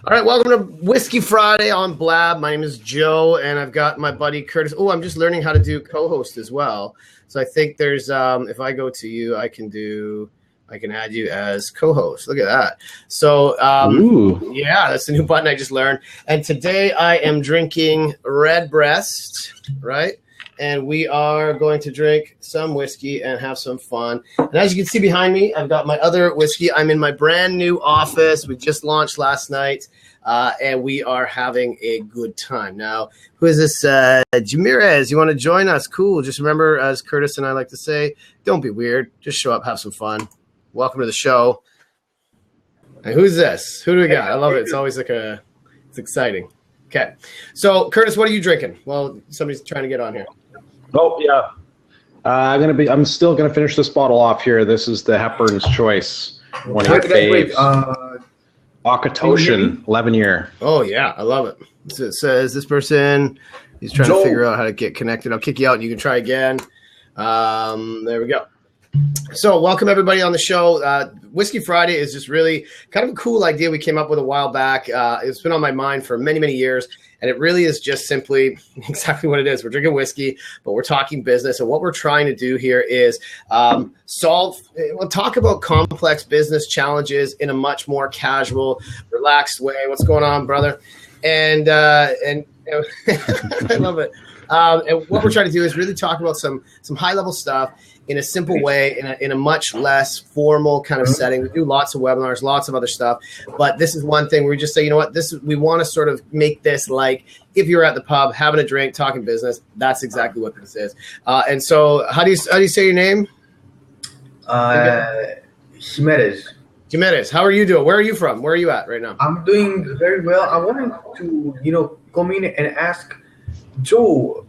All right, welcome to Whiskey Friday on Blab. My name is Joe, and I've got my buddy Curtis. Oh, I'm just learning how to do co-host as well. So I think there's, if I go to you, I can add you as co-host. Look at that. So, yeah, that's a new button I just learned. And today I am drinking Redbreast, right? And we are going to drink some whiskey and have some fun. And as you can see behind me, I've got my other whiskey. I'm in my brand new office. We just launched last night, and we are having a good time. Now, who is this? Jamirez, you want to join us? Cool. Just remember, as Curtis and I like to say, don't be weird. Just show up, have some fun. Welcome to the show. And who's this? Who do we got? I love it. It's always it's exciting. Okay. So, Curtis, what are you drinking? Well, somebody's trying to get on here. Oh yeah, I'm still gonna finish this bottle off here. This is the Hepburn's Choice. One of your faves. Akatoshan 11-year. Oh yeah, I love it. So it says this person is trying to figure out how to get connected. I'll kick you out and you can try again. There we go. So welcome everybody on the show. Whiskey Friday is just really kind of a cool idea we came up with a while back. It's been on my mind for many, many years. And it really is just simply exactly what it is. We're drinking whiskey, but we're talking business. And what we're trying to do here is talk about complex business challenges in a much more casual, relaxed way. What's going on, brother? And I love it. And what we're trying to do is really talk about some high-level stuff in a simple way, in a much less formal kind of setting. We do lots of webinars, lots of other stuff, but this is one thing where we just say, you know what, we want to sort of make this like if you're at the pub having a drink, talking business. That's exactly what this is. And so, how do you say your name? Jimenez. Jimenez, how are you doing? Where are you from? Where are you at right now? I'm doing very well. I wanted to, come in and ask Joe.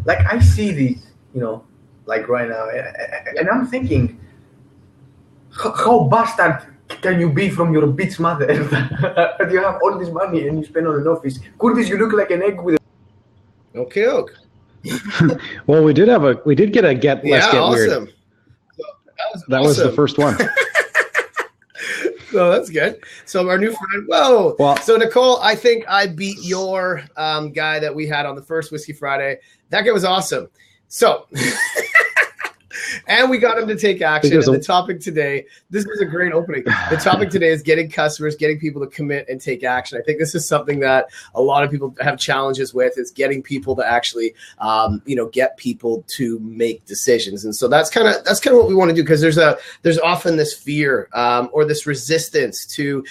Like I see these, like right now, and I'm thinking, how bastard can you be from your bitch mother? And you have all this money and you spend on an office. Curtis, you look like an egg with Okay. Well, we did get a get. Let's get awesome. Weird. That was the first one. So that's good. So our new friend, Well, so Nicole, I think I beat your guy that we had on the first Whiskey Friday. That guy was awesome. So, and we got him to take action. And the topic today, this was a great opening. The topic today is getting customers, getting people to commit and take action. I think this is something that a lot of people have challenges with, is getting people to actually, get people to make decisions. And so that's kind of what we want to do, because there's often this fear or this resistance to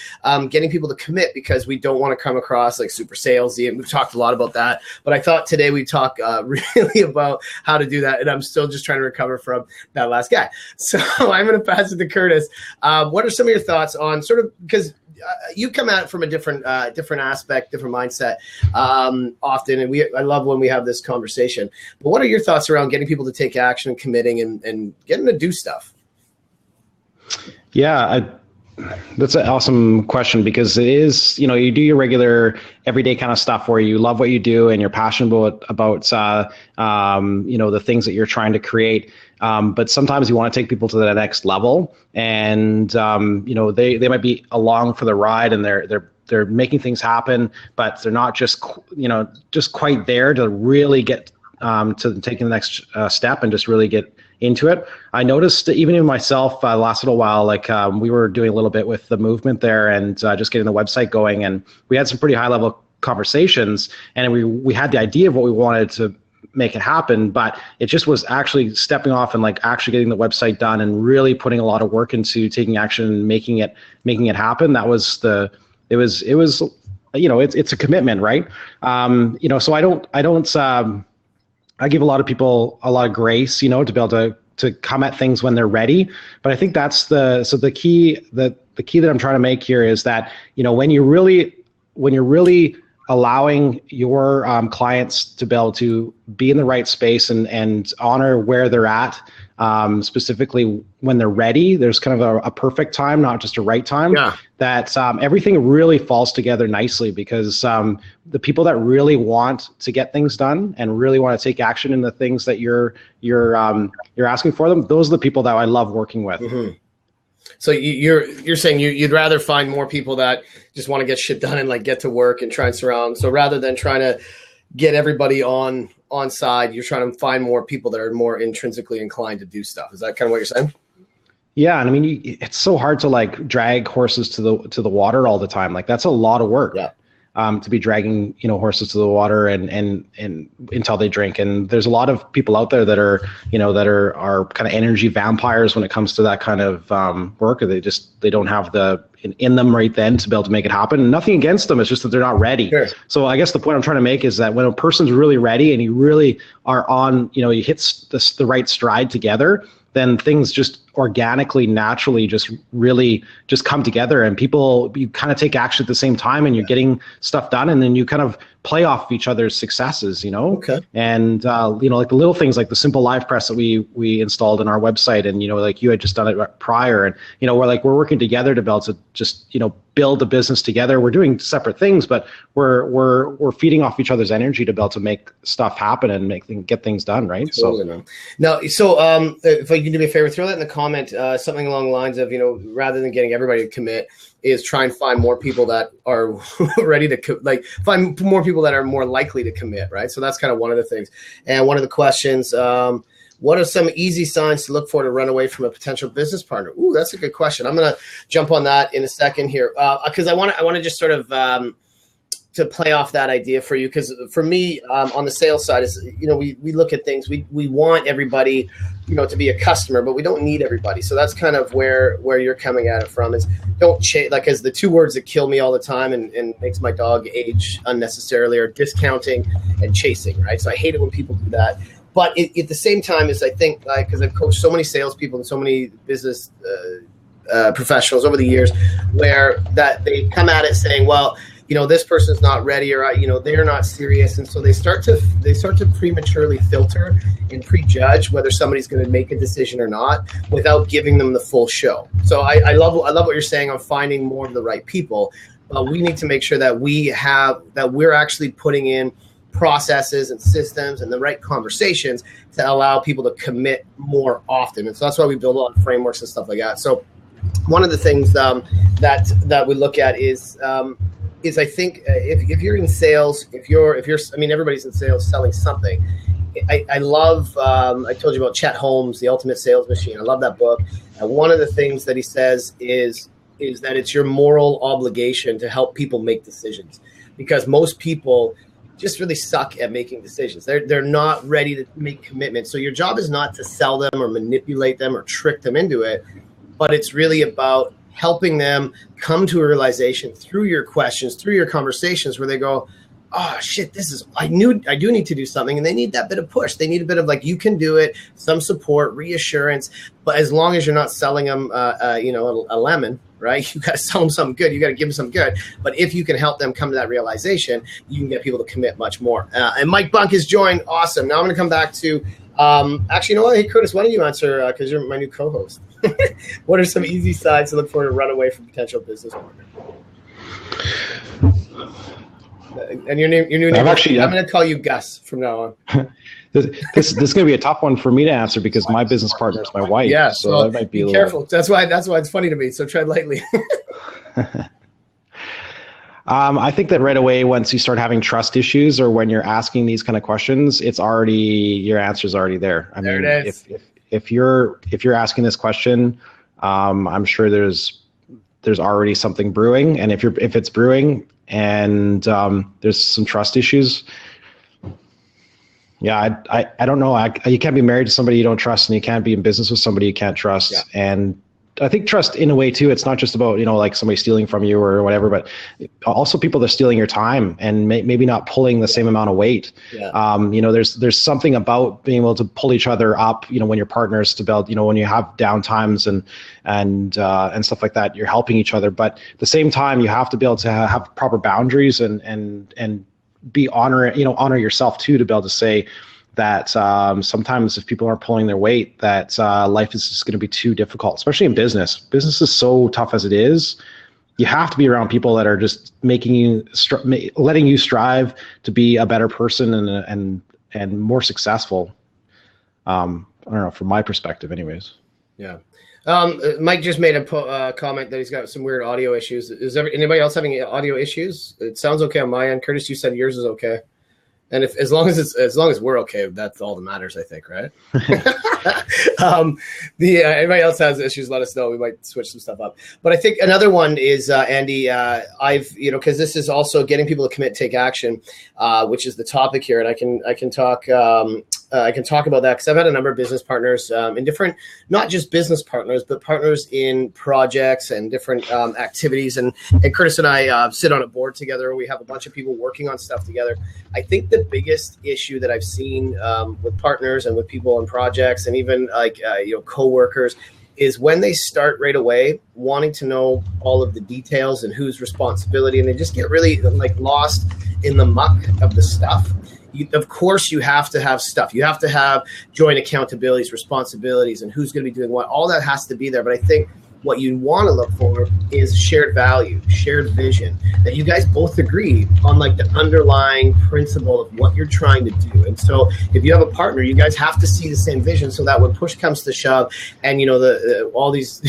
getting people to commit, because we don't want to come across like super salesy. And we've talked a lot about that. But I thought today we'd talk really about how to do that. And I'm still just trying to recover from that last guy. So I'm going to pass it to Curtis. What are some of your thoughts on sort of, because you come at it from a different aspect, different mindset often, and I love when we have this conversation. But what are your thoughts around getting people to take action and committing and getting to do stuff? Yeah, that's an awesome question, because it is, you do your regular everyday kind of stuff where you love what you do and you're passionate about the things that you're trying to create. But sometimes you want to take people to the next level, and they might be along for the ride, and they're making things happen, but they're not just quite there to really get to taking the next step and just really get into it. I noticed that even in myself last little while, we were doing a little bit with the movement there and just getting the website going, and we had some pretty high level conversations, and we had the idea of what we wanted to make it happen, but it just was actually stepping off and actually getting the website done and really putting a lot of work into taking action and making it happen. That was it's a commitment, right? So I give a lot of people a lot of grace, to be able to come at things when they're ready. But I think that's the key that I'm trying to make here is that, when you're really allowing your clients to be able to be in the right space and honor where they're at, specifically when they're ready, there's kind of a perfect time, not just a right time. Yeah. That everything really falls together nicely, because the people that really want to get things done and really want to take action in the things that you're asking for them, those are the people that I love working with. Mm-hmm. So you're saying you'd rather find more people that just want to get shit done and like get to work and try and surround. So rather than trying to get everybody on side, you're trying to find more people that are more intrinsically inclined to do stuff. Is that kind of what you're saying? Yeah, and I mean, it's so hard to like drag horses to the water all the time. Like that's a lot of work. Yeah. To be dragging, horses to the water and until they drink. And there's a lot of people out there that are, are kind of energy vampires when it comes to that kind of work. Or they don't have the in them right then to be able to make it happen. And nothing against them. It's just that they're not ready. Sure. So I guess the point I'm trying to make is that when a person's really ready and you really are on, you hit the right stride together, then things just organically, naturally, just really just come together, and you kind of take action at the same time, and you're getting stuff done, and then you kind of play off each other's successes, Okay. And like the little things like the simple live press that we installed in our website, and like you had just done it prior, and we're working together to be able to just build a business together. We're doing separate things, but we're feeding off each other's energy to be able to make stuff happen and get things done, right? Totally. So if you can do me a favor, throw that in the comment, something along the lines of, rather than getting everybody to commit, is try and find more people that are ready to find more people that are more likely to commit, right? So that's kind of one of the things. And one of the questions, what are some easy signs to look for to run away from a potential business partner? Ooh, that's a good question. I'm going to jump on that in a second here, because I want to just sort of to play off that idea for you, because for me, on the sales side, is we look at things. We want everybody to be a customer, but we don't need everybody. So that's kind of where you're coming at it from, is don't chase, like, as the two words that kill me all the time and makes my dog age unnecessarily are discounting and chasing, right? So I hate it when people do that. But at the same time, is I think, because I've coached so many salespeople and so many business professionals over the years, where that they come at it saying, well, this person's not ready, or they're not serious, and so they start to prematurely filter and prejudge whether somebody's going to make a decision or not without giving them the full show. So I love what you're saying on finding more of the right people. We need to make sure that we're actually putting in processes and systems and the right conversations to allow people to commit more often. And so that's why we build a lot of frameworks and stuff like that. So one of the things that we look at is I think if you're in sales, if you're everybody's in sales selling something. I love, I told you about Chet Holmes, The Ultimate Sales Machine. I love that book. And one of the things that he says is that it's your moral obligation to help people make decisions, because most people just really suck at making decisions. They're not ready to make commitments. So your job is not to sell them or manipulate them or trick them into it, but it's really about helping them come to a realization through your questions, through your conversations, where they go, oh shit, I do need to do something. And they need that bit of push. They need a bit of you can do it, some support, reassurance. But as long as you're not selling them, a lemon, right? You got to sell them something good. You got to give them something good. But if you can help them come to that realization, you can get people to commit much more. And Mike Bunk has joined. Awesome. Now I'm going to come back to, actually, you know what? Hey, Curtis, why don't you answer, because you're my new co-host. What are some easy signs to look for to run away from potential business partner? And your new name. I'm going to call you Gus from now on. This is going to be a tough one for me to answer, because my business partner is my wife. Yeah, so that might be careful. That's why it's funny to me. So tread lightly. I think that right away, once you start having trust issues, or when you're asking these kind of questions, your answer's already there. I mean, it is. If you're asking this question, I'm sure there's already something brewing, and if it's brewing and there's some trust issues, yeah, I don't know. You can't be married to somebody you don't trust, and you can't be in business with somebody you can't trust. Yeah. And I think trust, in a way too, it's not just about, like somebody stealing from you or whatever, but also people that are stealing your time and maybe not pulling the same amount of weight. Yeah. There's something about being able to pull each other up, when you're partners, to build, when you have down times and stuff like that, you're helping each other. But at the same time, you have to be able to have proper boundaries and honor yourself too, to be able to say that sometimes if people aren't pulling their weight, that life is just going to be too difficult, especially in business. Business is so tough as it is. You have to be around people that are just making you, letting you strive to be a better person and more successful. I don't know, from my perspective anyways. Yeah. Mike just made a comment that he's got some weird audio issues. Is anybody else having audio issues? It sounds okay on my end. Curtis, you said yours is okay. And if as long as we're okay, that's all that matters, I think, right? Anybody else has issues, let us know. We might switch some stuff up. But I think another one is Andy. Because this is also getting people to commit, take action, which is the topic here, and I can talk about that because I've had a number of business partners in different, not just business partners, but partners in projects and different activities. And Curtis and I sit on a board together. We have a bunch of people working on stuff together. I think the biggest issue that I've seen with partners and with people on projects and even coworkers is when they start right away wanting to know all of the details and whose responsibility, and they just get really lost in the muck of the stuff. Of course, you have to have stuff. You have to have joint accountabilities, responsibilities, and who's going to be doing what. All that has to be there. But I think what you want to look for is shared value, shared vision, that you guys both agree on the underlying principle of what you're trying to do. And so if you have a partner, you guys have to see the same vision so that when push comes to shove and, all these,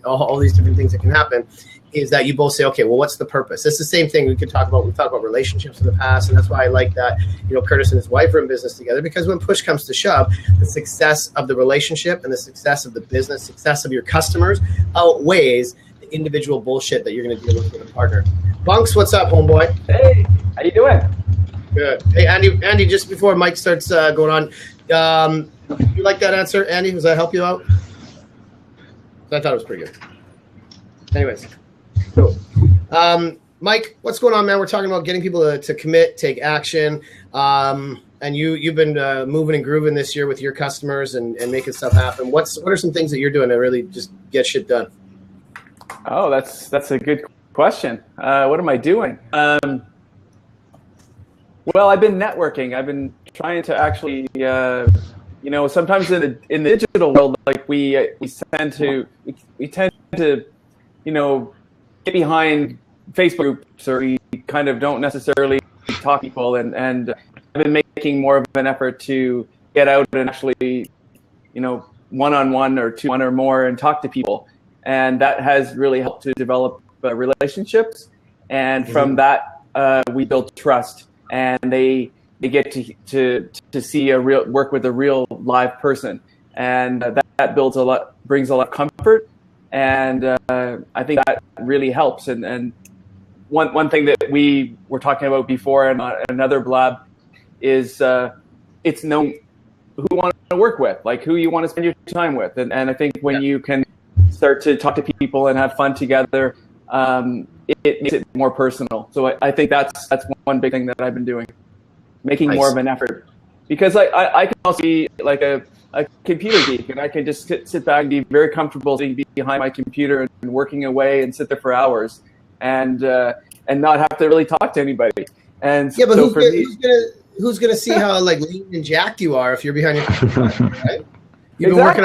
all these different things that can happen, is that you both say, okay, well, what's the purpose? It's the same thing we talked about relationships in the past. And that's why I like that, Curtis and his wife are in business together, because when push comes to shove, the success of the relationship and the success of the business, success of your customers outweighs the individual bullshit that you're going to deal with a partner. Bunks, what's up, homeboy? Hey, how you doing? Good. Hey, Andy, just before Mike starts going on, you like that answer, Andy? Does that help you out? I thought it was pretty good. Anyways. Cool. Mike, what's going on, man? We're talking about getting people to commit, take action. And you've been moving and grooving this year with your customers and making stuff happen. What are some things that you're doing to really just get shit done? Oh, that's a good question. What am I doing? Well, I've been networking. I've been trying to actually, sometimes in the digital world, we tend to get behind Facebook groups, or we kind of don't necessarily talk to people, and I've been making more of an effort to get out and actually, one-on-one or two, one or more, and talk to people, and that has really helped to develop relationships, and from that we build trust, and they get to see work with a real live person, and that brings a lot of comfort. And I think that really helps. And one thing that we were talking about before in another blab is it's knowing who you want to work with, who you want to spend your time with. And I think when you can start to talk to people and have fun together, it makes it more personal. So I think that's one big thing that I've been doing, making more of an effort. Because I can also be a computer geek, and I can just sit back and be very comfortable sitting behind my computer and working away and sit there for hours and not have to really talk to anybody. And yeah, but who's gonna see how lean and jacked you are if you're behind your computer, right? You've been working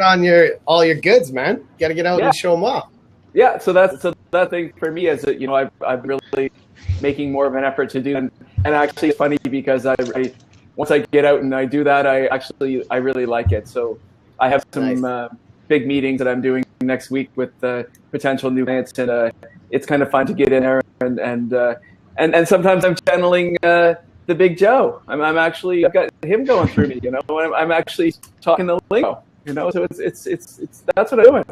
on all your goods, man. Got to get out and show them off. Yeah, so that thing for me is that I've really making more of an effort to do, and actually it's funny because I once I get out and I do that, I really like it. So I have some big meetings that I'm doing next week with potential new clients, and it's kind of fun to get in there and sometimes I'm channeling the Big Joe. I've got him going through me. I'm actually talking the lingo. So it's that's what I'm doing.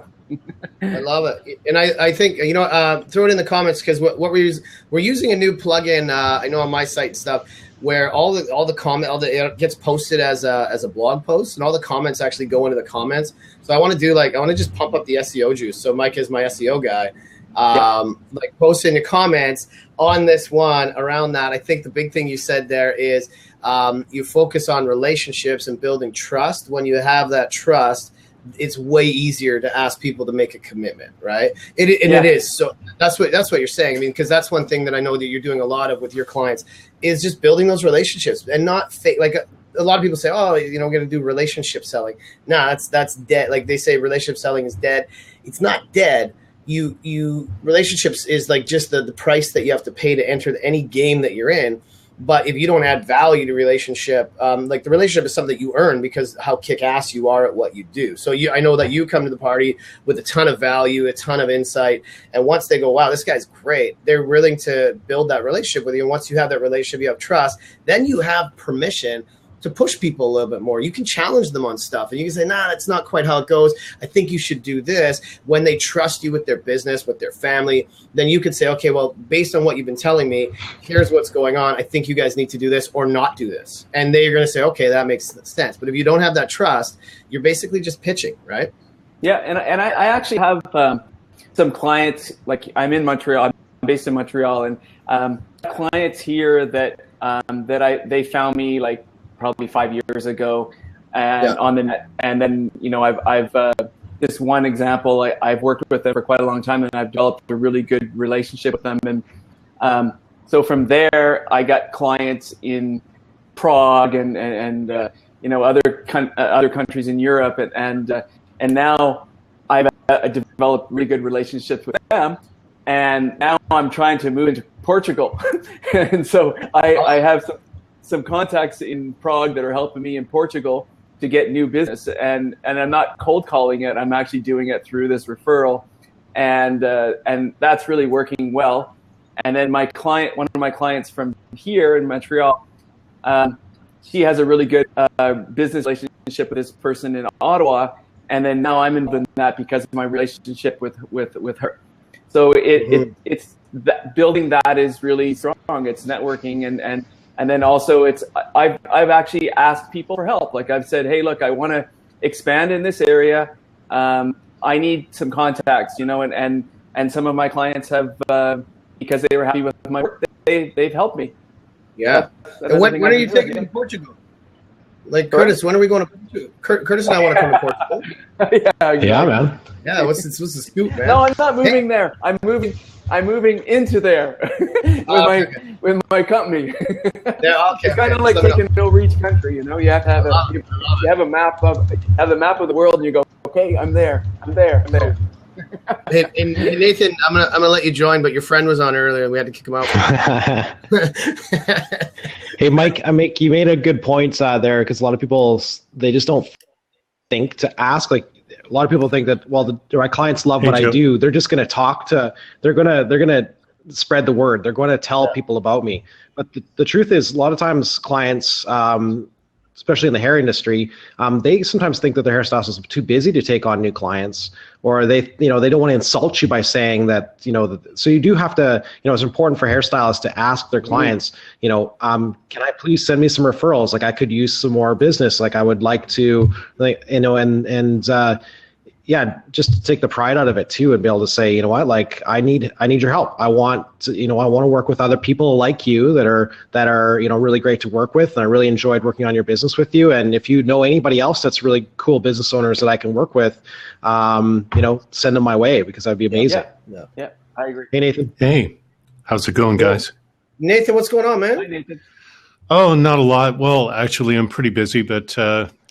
I love it, and I think throw it in the comments, because what we're using a new plugin. I know on my site and stuff, where all the comment, it gets posted as a blog post, and all the comments actually go into the comments. So I want to just pump up the SEO juice. So Mike is my SEO guy. Post in the comments on this one around that. I think the big thing you said there is you focus on relationships and building trust. When you have that trust, it's way easier to ask people to make a commitment, right? It is. So that's what you're saying. I mean, because that's one thing that I know that you're doing a lot of with your clients is just building those relationships and not fake. A lot of people say, oh, we're going to do relationship selling. Nah, that's dead. They say relationship selling is dead. It's not dead. You relationships is just the price that you have to pay to enter any game that you're in. But if you don't add value to relationship, like the relationship is something that you earn because how kick-ass you are at what you do. So I know that you come to the party with a ton of value, a ton of insight. And once they go, wow, this guy's great, they're willing to build that relationship with you. And once you have that relationship, you have trust, then you have permission to push people a little bit more. You can challenge them on stuff and you can say, nah, that's not quite how it goes. I think you should do this. When they trust you with their business, with their family, then you can say, okay, well, based on what you've been telling me, here's what's going on. I think you guys need to do this or not do this. And they're going to say, okay, that makes sense. But if you don't have that trust, you're basically just pitching, right? Yeah. And I actually have some clients, like I'm in Montreal, I'm based in Montreal, and clients here that they found me like probably 5 years ago, and on the net. And then, I've this one example, I've worked with them for quite a long time, and I've developed a really good relationship with them. And so from there, I got clients in Prague and other countries in Europe, and now I've developed really good relationships with them. And now I'm trying to move into Portugal, and so I have some contacts in Prague that are helping me in Portugal to get new business, and I'm not cold calling it. I'm actually doing it through this referral, and that's really working well. And then one of my clients from here in Montreal, she has a really good business relationship with this person in Ottawa, and then now I'm involved in that because of my relationship with her. So it's that, building that is really strong. It's networking and then also I've actually asked people for help. Like I've said, hey, look, I want to expand in this area. I need some contacts, and some of my clients have, because they were happy with my work, they've helped me. Yeah. And when are you taking to Portugal? Like Curtis, when are we going to Portugal? Curtis and I want to come to Portugal. Yeah, man. Yeah, what's the scoop, man? No, I'm not moving there. I'm moving into there with my company. Yeah, okay. It's kind of like taking no reach country, You have to have you have a map of the world, and you go, okay, I'm there. Hey, Nathan, I'm gonna let you join, but your friend was on earlier, and we had to kick him out. Hey, Mike, you made a good point there, because a lot of people, they just don't think to ask. Like a lot of people think that, well, my clients love what I do. They're just going to they're going to spread the word. They're going to tell people about me. But the truth is, a lot of times clients, especially in the hair industry, they sometimes think that their hairstylist is too busy to take on new clients, or they don't want to insult you by saying that, so you do have to, it's important for hairstylists to ask their clients, can I please send me some referrals? Like I could use some more business. Like I would like to, just to take the pride out of it too, and be able to say, you know what, like I need your help. I want to work with other people like you that are really great to work with. And I really enjoyed working on your business with you. And if you know anybody else that's really cool business owners that I can work with, send them my way, because that'd be amazing. Yeah, I agree. Hey, Nathan. Hey, how's it going, guys? Nathan, what's going on, man? Hi, Nathan. Oh, not a lot. Well, actually, I'm pretty busy, but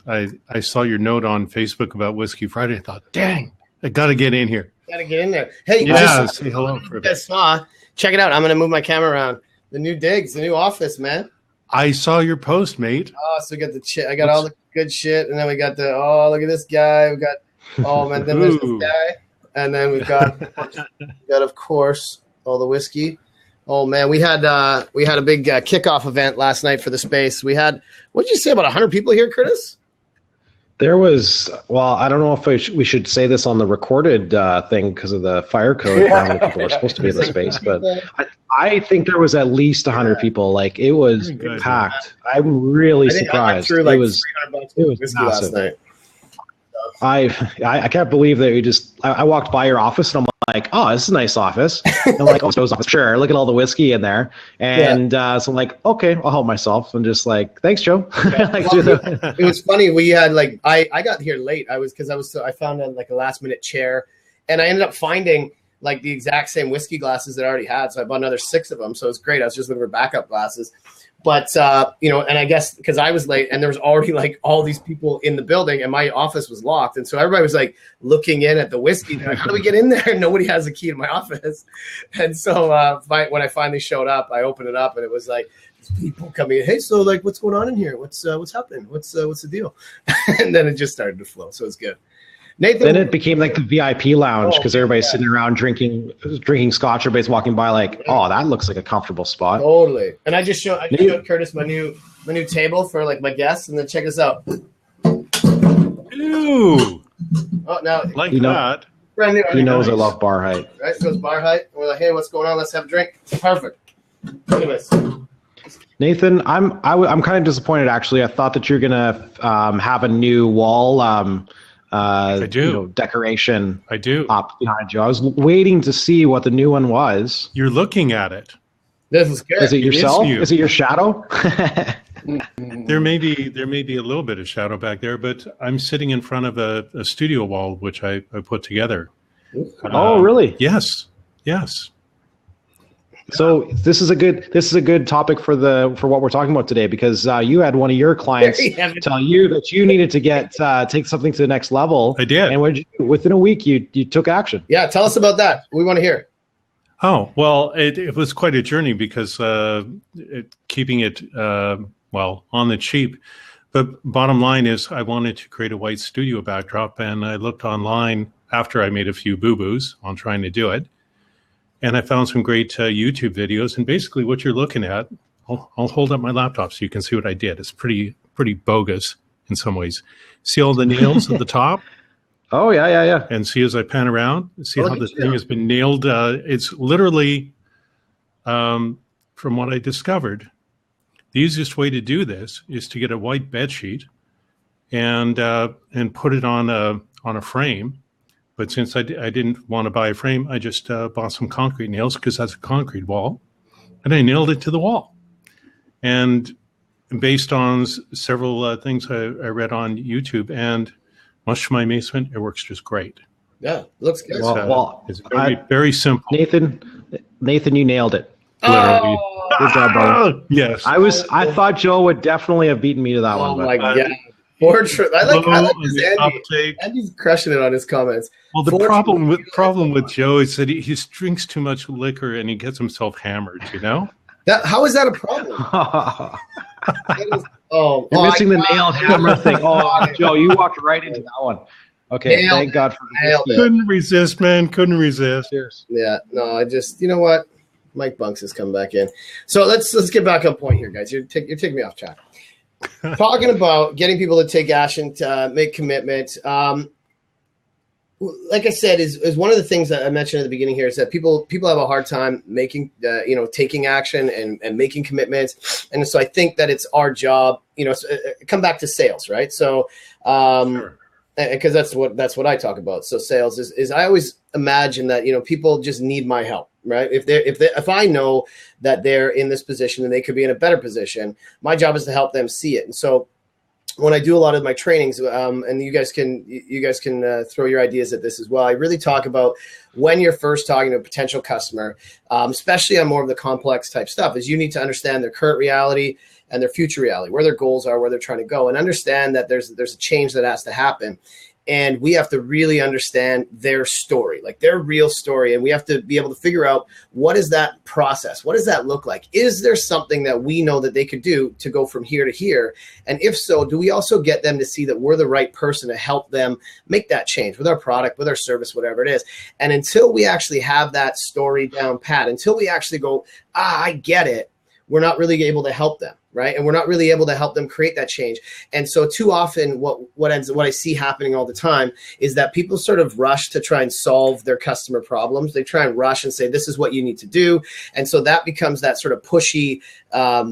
I saw your note on Facebook about Whiskey Friday. I thought, dang, I got to get in here. Got to get in there. Hey, say hello for a bit. Check it out. I'm going to move my camera around. The new digs, the new office, man. I saw your post, mate. Oh, so we got I got all the good shit, and then we got look at this guy. We got, man, then there's this guy, and then we've got, of course, all the whiskey. Oh man, we had a big kickoff event last night for the space. We had, what did you say, about 100 people here, Curtis? There was, well, I don't know if we should say this on the recorded thing because of the fire code. How many people are supposed to be in the space, but I think there was at least 100 people. Like it was packed. I'm really surprised. I it was massive last night. I can't believe that I walked by your office and I'm like, oh, this is a nice office. And I'm like, oh, Joe's office. Sure, look at all the whiskey in there. And so I'm like, okay, I'll help myself. And just like, thanks, Joe. It was funny. We had I got here late. I found a last minute chair, and I ended up finding like the exact same whiskey glasses that I already had. So I bought another 6 of them. So it's great. I was just looking for backup glasses. But, and I guess because I was late and there was already like all these people in the building and my office was locked. And so everybody was like looking in at the whiskey. Like, how do we get in there? And nobody has a key to my office. And so when I finally showed up, I opened it up and it was like people coming in. Hey, so like, what's going on in here? What's happening? What's the deal? And then it just started to flow. So it's good. Nathan, then it became like the VIP lounge because everybody's sitting around drinking scotch. Everybody's walking by like, oh, that looks like a comfortable spot. Totally. And I just showed Curtis my new table for like my guests, and then check this out. Ooh, Oh, now like You know- that. brand new. He knows I love bar height. Right, it goes bar height. And we're like, hey, what's going on? Let's have a drink. It's perfect. Look at this. Nathan, I'm kind of disappointed actually. I thought that you're gonna have a new wall do. Decoration I do. up behind you. I was waiting to see what the new one was. You're looking at it. This is good. Is it yourself? you. Is it your shadow? There may be a little bit of shadow back there, but I'm sitting in front of a studio wall which I put together. Oh, really? Yes. So this is a good topic for what we're talking about today because you had one of your clients tell you that you needed to take something to the next level. I did. And within a week you took action. Yeah, tell us about that. We want to hear. Oh, well, it was quite a journey because keeping it, on the cheap. But bottom line is I wanted to create a white studio backdrop, and I looked online after I made a few boo-boos on trying to do it. And I found some great YouTube videos. And basically what you're looking at, I'll hold up my laptop so you can see what I did. It's pretty bogus in some ways. See all the nails at the top? Oh, yeah. And see as I pan around, see how look the at thing you. has been nailed. It's literally, from what I discovered, the easiest way to do this is to get a white bed sheet and put it on a frame. But since I didn't want to buy a frame, I just bought some concrete nails because that's a concrete wall, and I nailed it to the wall. And based on several things I read on YouTube, and much to my amazement, it works just great. Yeah, looks good. It's very simple. Nathan, you nailed it. Literally. Good job, brother. Yes. I thought Joe would definitely have beaten me to that Oh one. my But god. Portrait. I like this Andy. uptake. Andy's crushing it on his comments. Well, the Fortunately- problem with Joe is that he drinks too much liquor and he gets himself hammered. You know. How is that a problem? You're missing the nailed hammer thing. Oh, Joe, you walked right into that one. Okay, Nailed thank God for Nailed whiskey. Couldn't resist, man. Couldn't resist. Cheers. Yeah, no, I just, you know what? Mike Bunks has come back in. So let's get back on point here, guys. You're taking me off track. Talking about getting people to take action, to make commitment. Like I said, is one of the things that I mentioned at the beginning here is that people have a hard time making, taking action and making commitments. And so I think that it's our job, come back to sales, right? So, Sure. because that's what I talk about. So sales is I always imagine that, people just need my help, right? If I know that they're in this position and they could be in a better position, my job is to help them see it. And so when I do a lot of my trainings, and you guys can throw your ideas at this as well. I really talk about when you're first talking to a potential customer, especially on more of the complex type stuff, is you need to understand their current reality and their future reality, where their goals are, where they're trying to go, and understand that there's a change that has to happen. And we have to really understand their story, like their real story. And we have to be able to figure out, what is that process? What does that look like? Is there something that we know that they could do to go from here to here? And if so, do we also get them to see that we're the right person to help them make that change with our product, with our service, whatever it is? And until we actually have that story down pat, until we actually go, I get it, we're not really able to help them. Right. And we're not really able to help them create that change. And so too often what I see happening all the time is that people sort of rush to try and solve their customer problems. They try and rush and say, this is what you need to do. And so that becomes that sort of pushy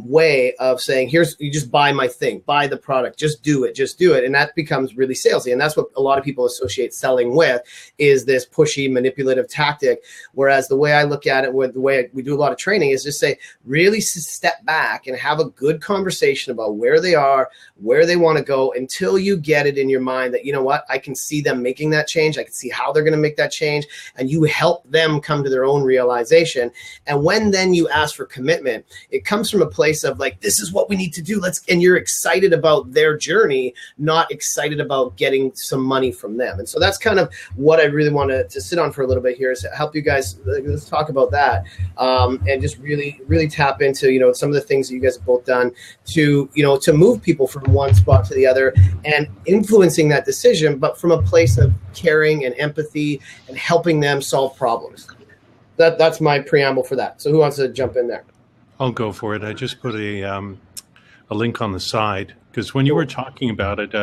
way of saying, you just buy my thing, buy the product, just do it. And that becomes really salesy. And that's what a lot of people associate selling with, is this pushy, manipulative tactic. Whereas the way I look at it, with the way we do a lot of training, is just say, really step back and have a good good conversation about where they are, where they want to go, until you get it in your mind that, you know what, I can see them making that change. I can see how they're going to make that change. And you help them come to their own realization. And when then you ask for commitment, it comes from a place of like, this is what we need to do. And you're excited about their journey, not excited about getting some money from them. And so that's kind of what I really want to sit on for a little bit here, is to help you guys. Let's talk about that, and just really, really tap into, you know, some of the things that you guys have both done to, you know, to move people from one spot to the other and influencing that decision, but from a place of caring and empathy and helping them solve problems. That's my preamble for that. So who wants to jump in there? I'll go for it. I just put a link on the side, because when you were talking about it,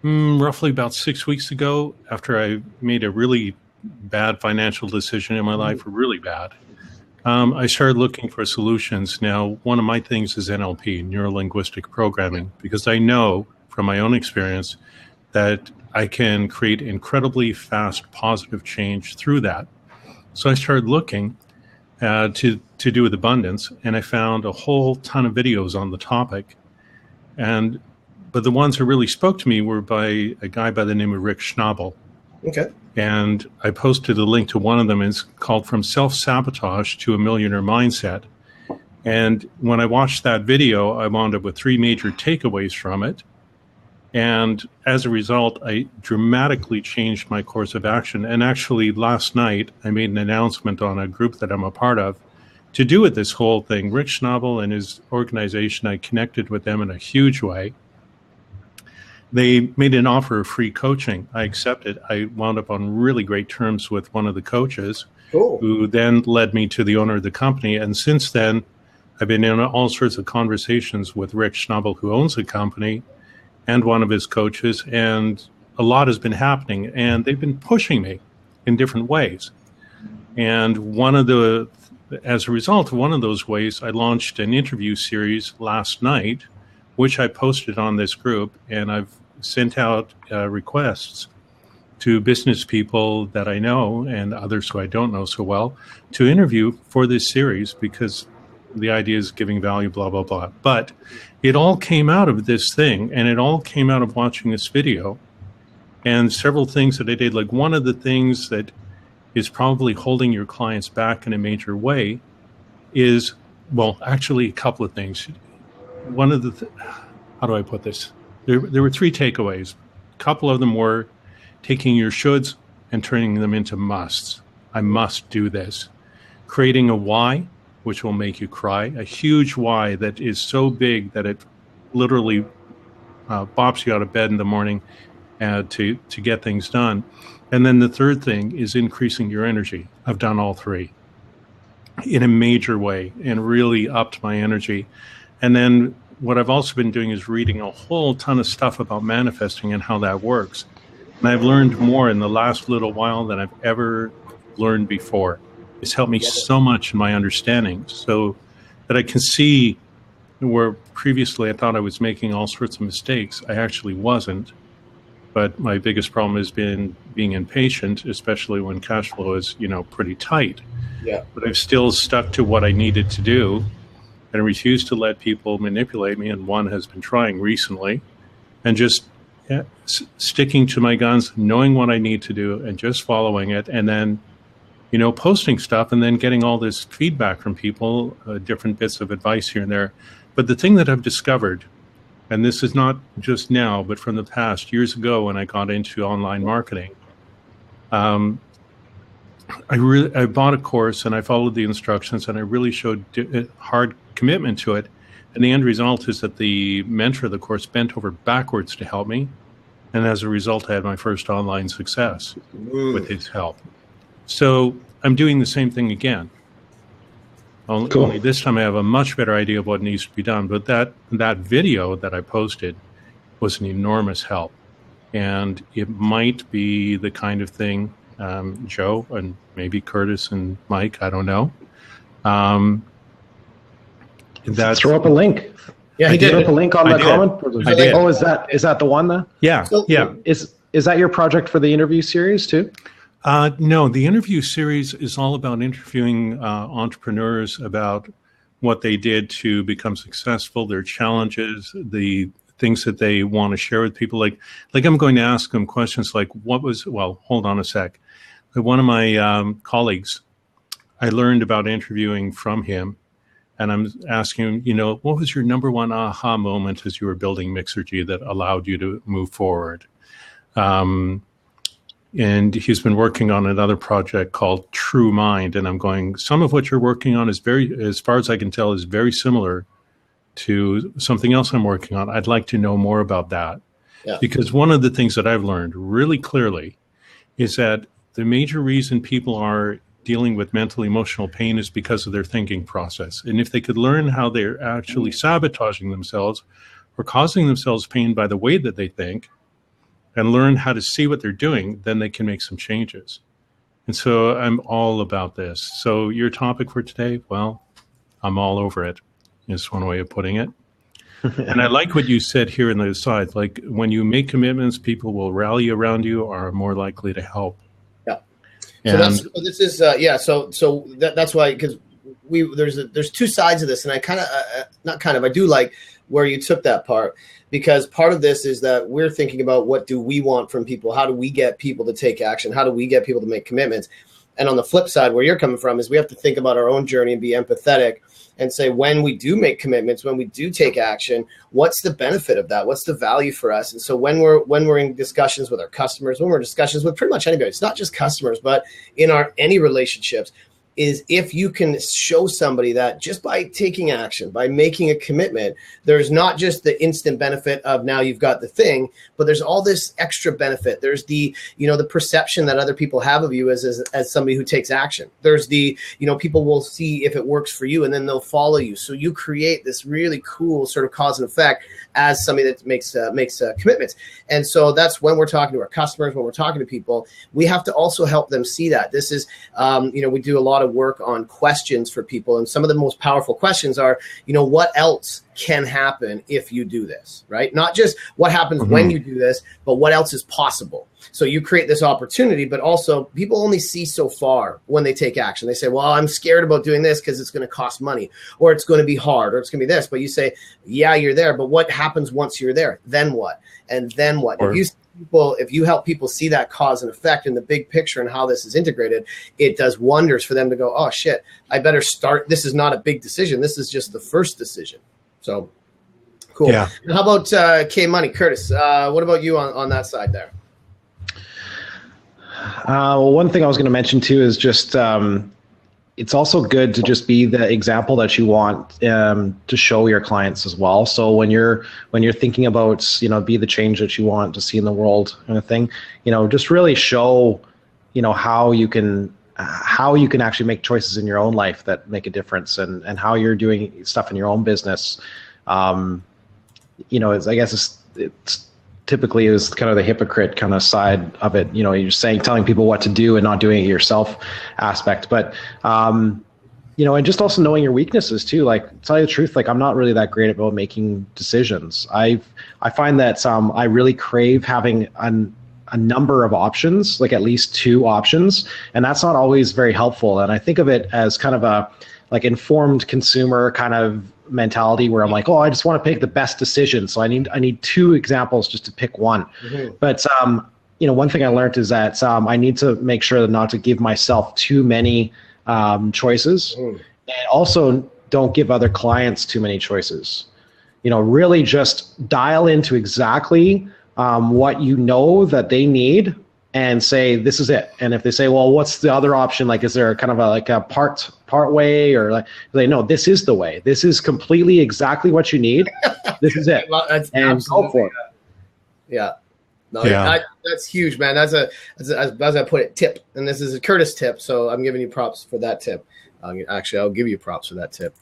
roughly about 6 weeks ago, after I made a really bad financial decision in my life, really bad, I started looking for solutions. Now, one of my things is NLP, neuro-linguistic programming, because I know from my own experience that I can create incredibly fast positive change through that. So I started looking to do with abundance, and I found a whole ton of videos on the topic. But the ones that really spoke to me were by a guy by the name of Rick Schnabel. Okay. And I posted a link to one of them. It's called From Self-Sabotage to a Millionaire Mindset. And when I watched that video, I wound up with 3 major takeaways from it. And as a result, I dramatically changed my course of action. And actually, last night, I made an announcement on a group that I'm a part of to do with this whole thing. Rick Schnabel and his organization, I connected with them in a huge way. They made an offer of free coaching. I accepted. I wound up on really great terms with one of the coaches, Cool. who then led me to the owner of the company. And since then, I've been in all sorts of conversations with Rick Schnabel, who owns the company, and one of his coaches. And a lot has been happening. And they've been pushing me in different ways. And as a result of one of those ways, I launched an interview series last night, which I posted on this group, and I've sent out requests to business people that I know and others who I don't know so well to interview for this series, because the idea is giving value, blah, blah, blah. But it all came out of this thing, and it all came out of watching this video and several things that I did. Like, one of the things that is probably holding your clients back in a major way is, well, actually a couple of things. One of the, how do I put this? There were 3 takeaways. A couple of them were taking your shoulds and turning them into musts. I must do this. Creating a why, which will make you cry. A huge why that is so big that it literally bops you out of bed in the morning to get things done. And then the third thing is increasing your energy. I've done all 3 in a major way and really upped my energy. And then what I've also been doing is reading a whole ton of stuff about manifesting and how that works. And I've learned more in the last little while than I've ever learned before. It's helped me so much in my understanding, so that I can see where previously I thought I was making all sorts of mistakes. I actually wasn't. But my biggest problem has been being impatient, especially when cash flow is, pretty tight. Yeah. But I've still stuck to what I needed to do, and I refuse to let people manipulate me, and one has been trying recently, and just sticking to my guns, knowing what I need to do, and just following it, and then, posting stuff, and then getting all this feedback from people, different bits of advice here and there. But the thing that I've discovered, and this is not just now, but from the past, years ago when I got into online marketing, I bought a course and I followed the instructions, and I really showed hard commitment to it. And the end result is that the mentor of the course bent over backwards to help me. And as a result, I had my first online success with his help. So I'm doing the same thing again. Only this time I have a much better idea of what needs to be done. But that video that I posted was an enormous help. And it might be the kind of thing, Joe and maybe Curtis and Mike, I don't know. Throw up a link. Yeah, he did. Throw up a link on the comment. I did. Oh, is that the one then? Yeah, yeah. Is that your project for the interview series too? No, the interview series is all about interviewing entrepreneurs about what they did to become successful, their challenges, the things that they want to share with people. Like I'm going to ask them questions like, hold on a sec. One of my colleagues, I learned about interviewing from him, and I'm asking him, what was your number one aha moment as you were building Mixergy that allowed you to move forward? And he's been working on another project called True Mind. And I'm going, some of what you're working on is as far as I can tell, is very similar to something else I'm working on. I'd like to know more about that. Yeah. Because one of the things that I've learned really clearly is that the major reason people are dealing with mental emotional pain is because of their thinking process. And if they could learn how they're actually sabotaging themselves or causing themselves pain by the way that they think, and learn how to see what they're doing, then they can make some changes. And so I'm all about this. So your topic for today, well, I'm all over it, is one way of putting it. And I like what you said here in the side, like when you make commitments, people will rally around you, are more likely to help. Yeah. And So this is So that's why, because there's two sides of this, and I do like where you took that part, because part of this is that we're thinking about what do we want from people? How do we get people to take action? How do we get people to make commitments? And on the flip side, where you're coming from, is we have to think about our own journey and be empathetic and say, when we do make commitments, when we do take action, what's the benefit of that? What's the value for us? And so when we're in discussions with our customers, when we're in discussions with pretty much anybody, it's not just customers, but in any relationships, is if you can show somebody that just by taking action, by making a commitment, there's not just the instant benefit of now you've got the thing, but there's all this extra benefit. There's the perception that other people have of you as somebody who takes action. There's people will see if it works for you and then they'll follow you. So you create this really cool sort of cause and effect as somebody that makes commitments. And so that's when we're talking to our customers, when we're talking to people, we have to also help them see that. This is, we do a lot of work on questions for people. And some of the most powerful questions are, what else can happen if you do this, right? Not just what happens when you do this, but what else is possible. So you create this opportunity, but also people only see so far when they take action. They say, well, I'm scared about doing this because it's going to cost money, or it's going to be hard, or it's going to be this. But you say, yeah, you're there. But what happens once you're there? Then what? And then what? If you help people see that cause and effect in the big picture and how this is integrated, it does wonders for them to go, oh shit, I better start. This is not a big decision. This is just the first decision. So cool. Yeah. And how about K Money, Curtis? What about you on that side there? Well, one thing I was going to mention too is just it's also good to just be the example that you want to show your clients as well. So when you're thinking about be the change that you want to see in the world kind of thing, just really show how you can actually make choices in your own life that make a difference, and how you're doing stuff in your own business. It's typically is kind of the hypocrite kind of side of it. You're telling people what to do and not doing it yourself aspect. But, and just also knowing your weaknesses too. Like, to tell you the truth, like I'm not really that great about making decisions. I find that I really crave having a number of options, like at least 2 options. And that's not always very helpful. And I think of it as kind of a like informed consumer kind of mentality where I'm like, I just want to pick the best decision. So I need 2 examples just to pick one. Mm-hmm. But, one thing I learned is that I need to make sure not to give myself too many choices, and also don't give other clients too many choices. Really just dial into exactly what that they need and say, this is it. And if they say, well, what's the other option? Like, is there kind of a part way, or like, no, this is the way. This is completely exactly what you need. This is it. That's and go for it. Yeah. No, yeah. That's huge, man. That's as I put it, tip. And this is a Curtis tip. So I'm giving you props for that tip. Actually, I'll give you props for that tip.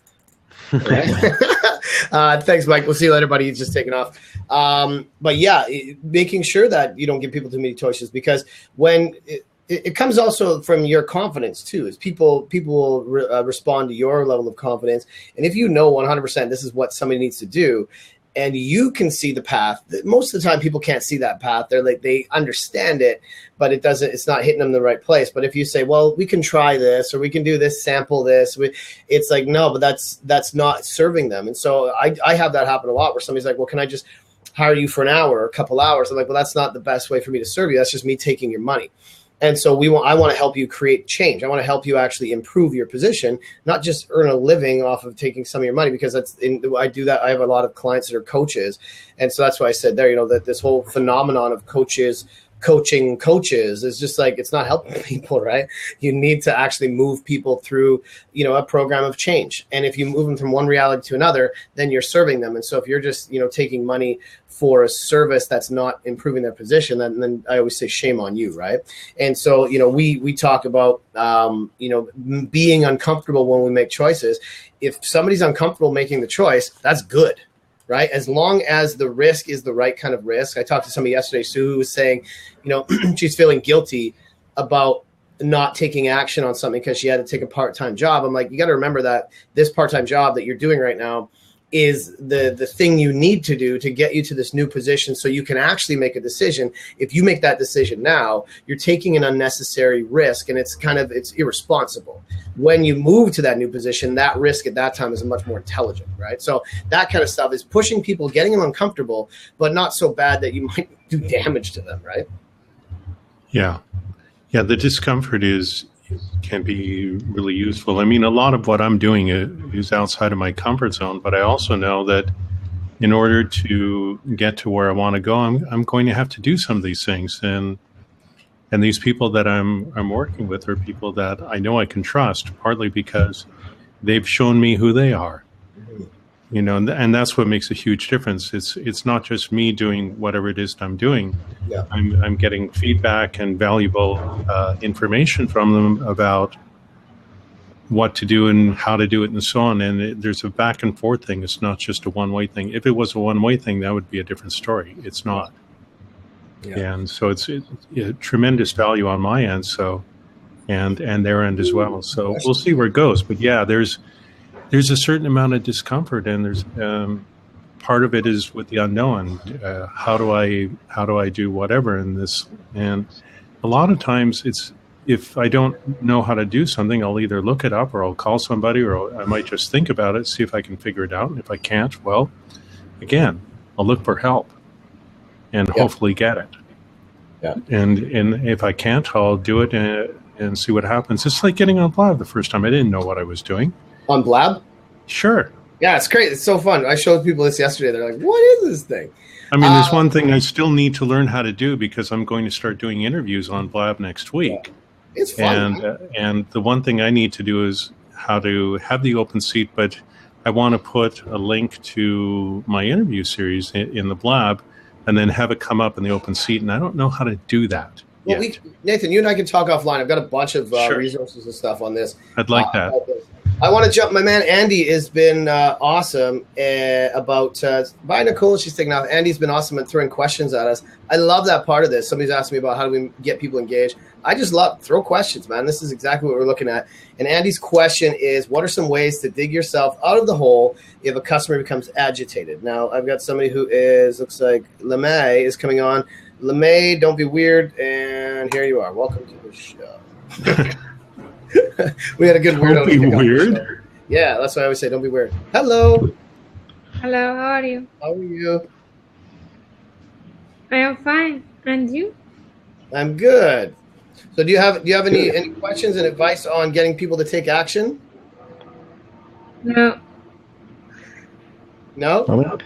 Thanks, Mike. We'll see you later, buddy. He's just taking off. But yeah, making sure that you don't give people too many choices, because when it comes also from your confidence too, is people will respond to your level of confidence. And if 100% this is what somebody needs to do, and you can see the path. Most of the time people can't see that path. They're like, they understand it, but it's not hitting them in the right place. But if you say, well, we can try this, or we can do this, sample this, it's like, no, but that's not serving them. And so I have that happen a lot, where somebody's like, well, can I just hire you for an hour or a couple hours? I'm like, well, that's not the best way for me to serve you. That's just me taking your money. And so I want to help you create change. I want to help you actually improve your position, not just earn a living off of taking some of your money, because I do that. I have a lot of clients that are coaches. And so that's why I said there, that this whole phenomenon of coaching coaches is just like, it's not helping people, right? You need to actually move people through, a program of change. And if you move them from one reality to another, then you're serving them. And so if you're just, taking money for a service that's not improving their position, then I always say shame on you, right? And so, we talk about, being uncomfortable when we make choices. If somebody's uncomfortable making the choice, that's good. Right? As long as the risk is the right kind of risk. I talked to somebody yesterday, Sue, who was saying, she's feeling guilty about not taking action on something because she had to take a part-time job. I'm like, you got to remember that this part-time job that you're doing right now is the thing you need to do to get you to this new position, so you can actually make a decision. If you make that decision now, you're taking an unnecessary risk, and it's irresponsible. When you move to that new position, that risk at that time is much more intelligent, right? So that kind of stuff is pushing people, getting them uncomfortable, but not so bad that you might do damage to them, right? Yeah. The discomfort can be really useful. I mean, a lot of what I'm doing is outside of my comfort zone, but I also know that in order to get to where I want to go, I'm going to have to do some of these things. And these people that I'm working with are people that I know I can trust, partly because they've shown me who they are. And that's what makes a huge difference. It's not just me doing whatever it is that I'm doing. Yeah. I'm getting feedback and valuable information from them about what to do and how to do it and so on. And there's a back and forth thing. It's not just a one-way thing. If it was a one-way thing, that would be a different story. It's not. Yeah. And so it's tremendous value on my end. So, and their end as well. So we'll see where it goes. But yeah, there's a certain amount of discomfort, and there's part of it is with the unknown. How do I do whatever in this? And a lot of times it's, if I don't know how to do something, I'll either look it up, or I'll call somebody, or I might just think about it, see if I can figure it out. And if I can't, well, again, I'll look for help and hopefully get it. Yeah. And if I can't, I'll do it and see what happens. It's like getting on Blab the first time. I didn't know what I was doing. On Blab? Sure. Yeah, it's great. It's so fun. I showed people this yesterday. They're like, what is this thing? I mean, there's one thing I still need to learn how to do, because I'm going to start doing interviews on Blab next week. It's fun. And the one thing I need to do is how to have the open seat, but I want to put a link to my interview series in the Blab and then have it come up in the open seat. And I don't know how to do that. Well, Nathan, you and I can talk offline. I've got a bunch of resources and stuff on this. I'd like that. I want to jump. My man Andy has been awesome about bye, Nicole. She's taking off. Andy's been awesome at throwing questions at us. I love that part of this. Somebody's asked me about how do we get people engaged. I just love throw questions, man. This is exactly what we're looking at. And Andy's question is, what are some ways to dig yourself out of the hole if a customer becomes agitated? Now, I've got somebody who looks like LeMay is coming on. LeMay, don't be weird. And here you are. Welcome to the show. We had a good weirdo. Don't be weird. Yeah, that's why I always say, don't be weird. Hello. Hello, how are you? How are you? I am fine. And you? I'm good. So do you have any questions and advice on getting people to take action? No. No?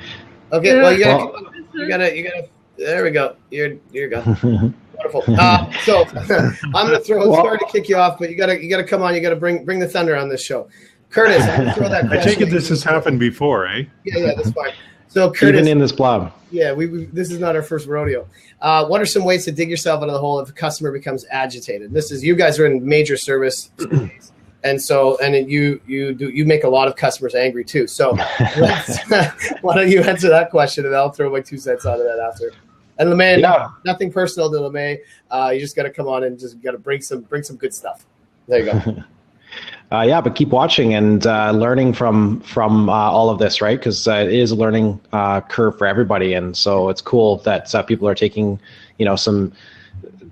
Okay, well you gotta there we go. You're go. Wonderful. So I'm gonna sorry to kick you off, but you gotta come on, you gotta bring the thunder on this show. Curtis, I'm gonna throw that question. I take it this has happened before, eh? Yeah, that's fine. So Curtis, even in this Blab. Yeah, we this is not our first rodeo. What are some ways to dig yourself out of the hole if a customer becomes agitated? This is, you guys are in major service space, and you make a lot of customers angry too. So why don't you answer that question, and I'll throw my 2 cents out of that after. And LeMay, nothing personal to LeMay. You just got to come on and just got to bring some good stuff. There you go. Yeah, but keep watching and learning from all of this, right? Because it is a learning curve for everybody, and so it's cool that people are taking, some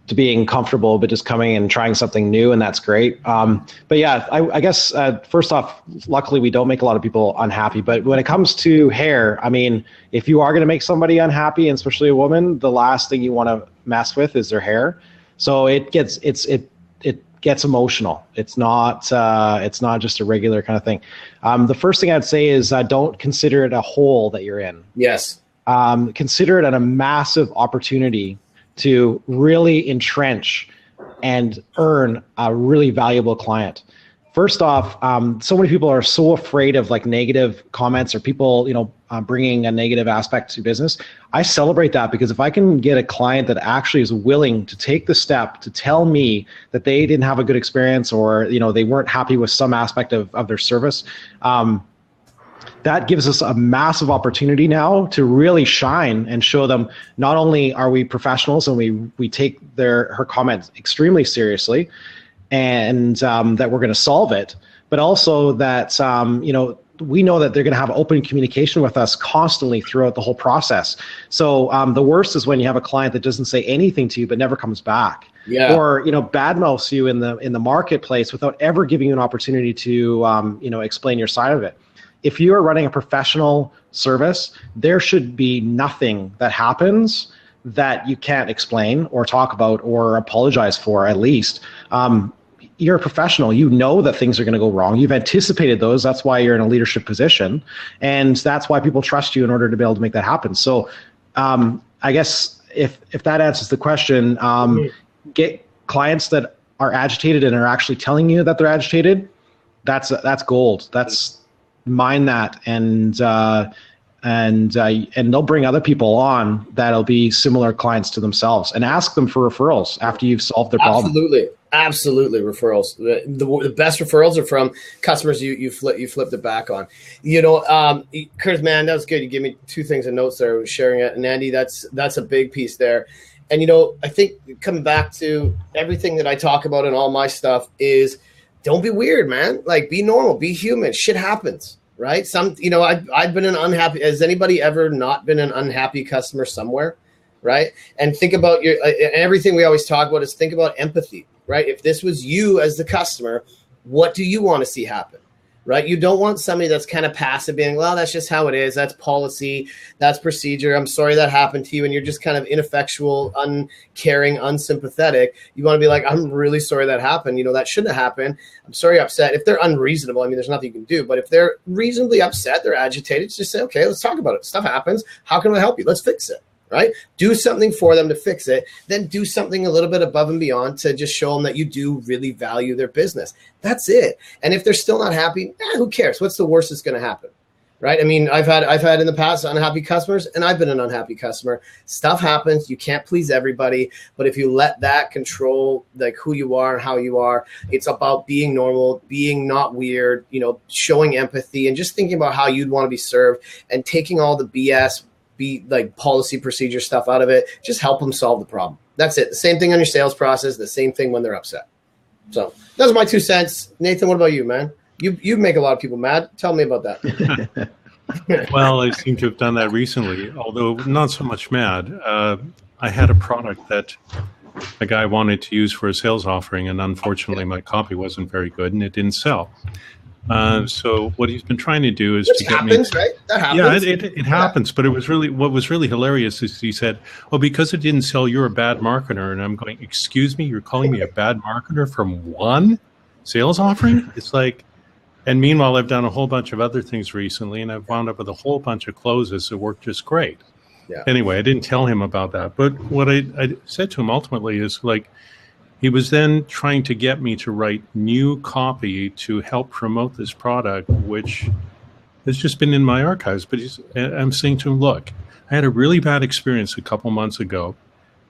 to being comfortable, but just coming and trying something new, and that's great. But yeah, I guess first off, luckily we don't make a lot of people unhappy. But when it comes to hair, I mean, if you are going to make somebody unhappy, and especially a woman, the last thing you want to mess with is their hair. So it gets emotional. It's not just a regular kind of thing. The first thing I'd say is don't consider it a hole that you're in. Yes. Consider it a massive opportunity to really entrench and earn a really valuable client. First off, so many people are so afraid of like negative comments or people, bringing a negative aspect to business. I celebrate that because if I can get a client that actually is willing to take the step to tell me that they didn't have a good experience or, they weren't happy with some aspect of their service, that gives us a massive opportunity now to really shine and show them not only are we professionals and we take her comments extremely seriously and that we're going to solve it, but also that, we know that they're going to have open communication with us constantly throughout the whole process. So the worst is when you have a client that doesn't say anything to you but never comes back. Yeah. Or badmouths you in the marketplace without ever giving you an opportunity to explain your side of it. If you are running a professional service, there should be nothing that happens that you can't explain or talk about or apologize for, at least. You're a professional. You know that things are going to go wrong. You've anticipated those. That's why you're in a leadership position. And that's why people trust you in order to be able to make that happen. So I guess if that answers the question, get clients that are agitated and are actually telling you that they're agitated. That's gold. That's mine that. And they'll bring other people on that'll be similar clients to themselves, and ask them for referrals after you've solved their problem. Absolutely, referrals. The best referrals are from customers you flipped it back on. Curtis, man, that was good. You gave me two things in notes there, sharing it, and Andy, that's a big piece there. And I think coming back to everything that I talk about in all my stuff is don't be weird, man. Like, be normal, be human. Shit happens. Right? I've been an unhappy. Has anybody ever not been an unhappy customer somewhere? Right? And think about everything we always talk about is think about empathy. Right? If this was you as the customer, what do you want to see happen? Right? You don't want somebody that's kind of passive being, well, that's just how it is. That's policy. That's procedure. I'm sorry that happened to you. And you're just kind of ineffectual, uncaring, unsympathetic. You want to be like, I'm really sorry that happened. That shouldn't have happened. I'm sorry you're upset. If they're unreasonable, there's nothing you can do. But if they're reasonably upset, they're agitated, just say, okay, let's talk about it. Stuff happens. How can I help you? Let's fix it. Right? Do something for them to fix it, then do something a little bit above and beyond to just show them that you do really value their business. That's it. And if they're still not happy, who cares? What's the worst that's going to happen? Right? I've had in the past unhappy customers, and I've been an unhappy customer. Stuff happens. You can't please everybody, but if you let that control like who you are and how you are, it's about being normal, being not weird, showing empathy, and just thinking about how you'd want to be served, and taking all the BS, be like policy procedure stuff out of it. Just help them solve the problem. That's it. The same thing on your sales process. The same thing when they're upset. So those are my 2 cents. Nathan, what about you, man? You make a lot of people mad. Tell me about that. Well, I seem to have done that recently, although not so much mad. I had a product that a guy wanted to use for a sales offering, and unfortunately my copy wasn't very good and it didn't sell. So what he's been trying to do is Which to get happens, me. Right? That happens. Yeah, it happens. But what was really hilarious is he said, "Well, because it didn't sell, you're a bad marketer." And I'm going, "Excuse me, you're calling me a bad marketer from one sales offering?" It's like, and meanwhile, I've done a whole bunch of other things recently, and I've wound up with a whole bunch of closes that work just great. Yeah. Anyway, I didn't tell him about that. But what I said to him ultimately is like, he was then trying to get me to write new copy to help promote this product, which has just been in my archives. But I'm saying to him, look, I had a really bad experience a couple months ago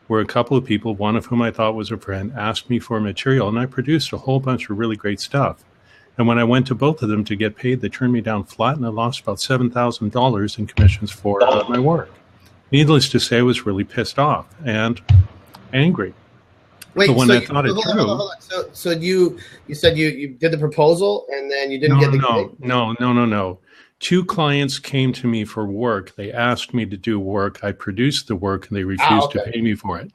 where a couple of people, one of whom I thought was a friend, asked me for material, and I produced a whole bunch of really great stuff. And when I went to both of them to get paid, they turned me down flat, and I lost about $7,000 in commissions for my work. Needless to say, I was really pissed off and angry. Wait, But when so I thought it through, hold on. So you said you did the proposal and then you didn't get the gig? No. 2 clients came to me for work. They asked me to do work. I produced the work, and they refused to pay me for it.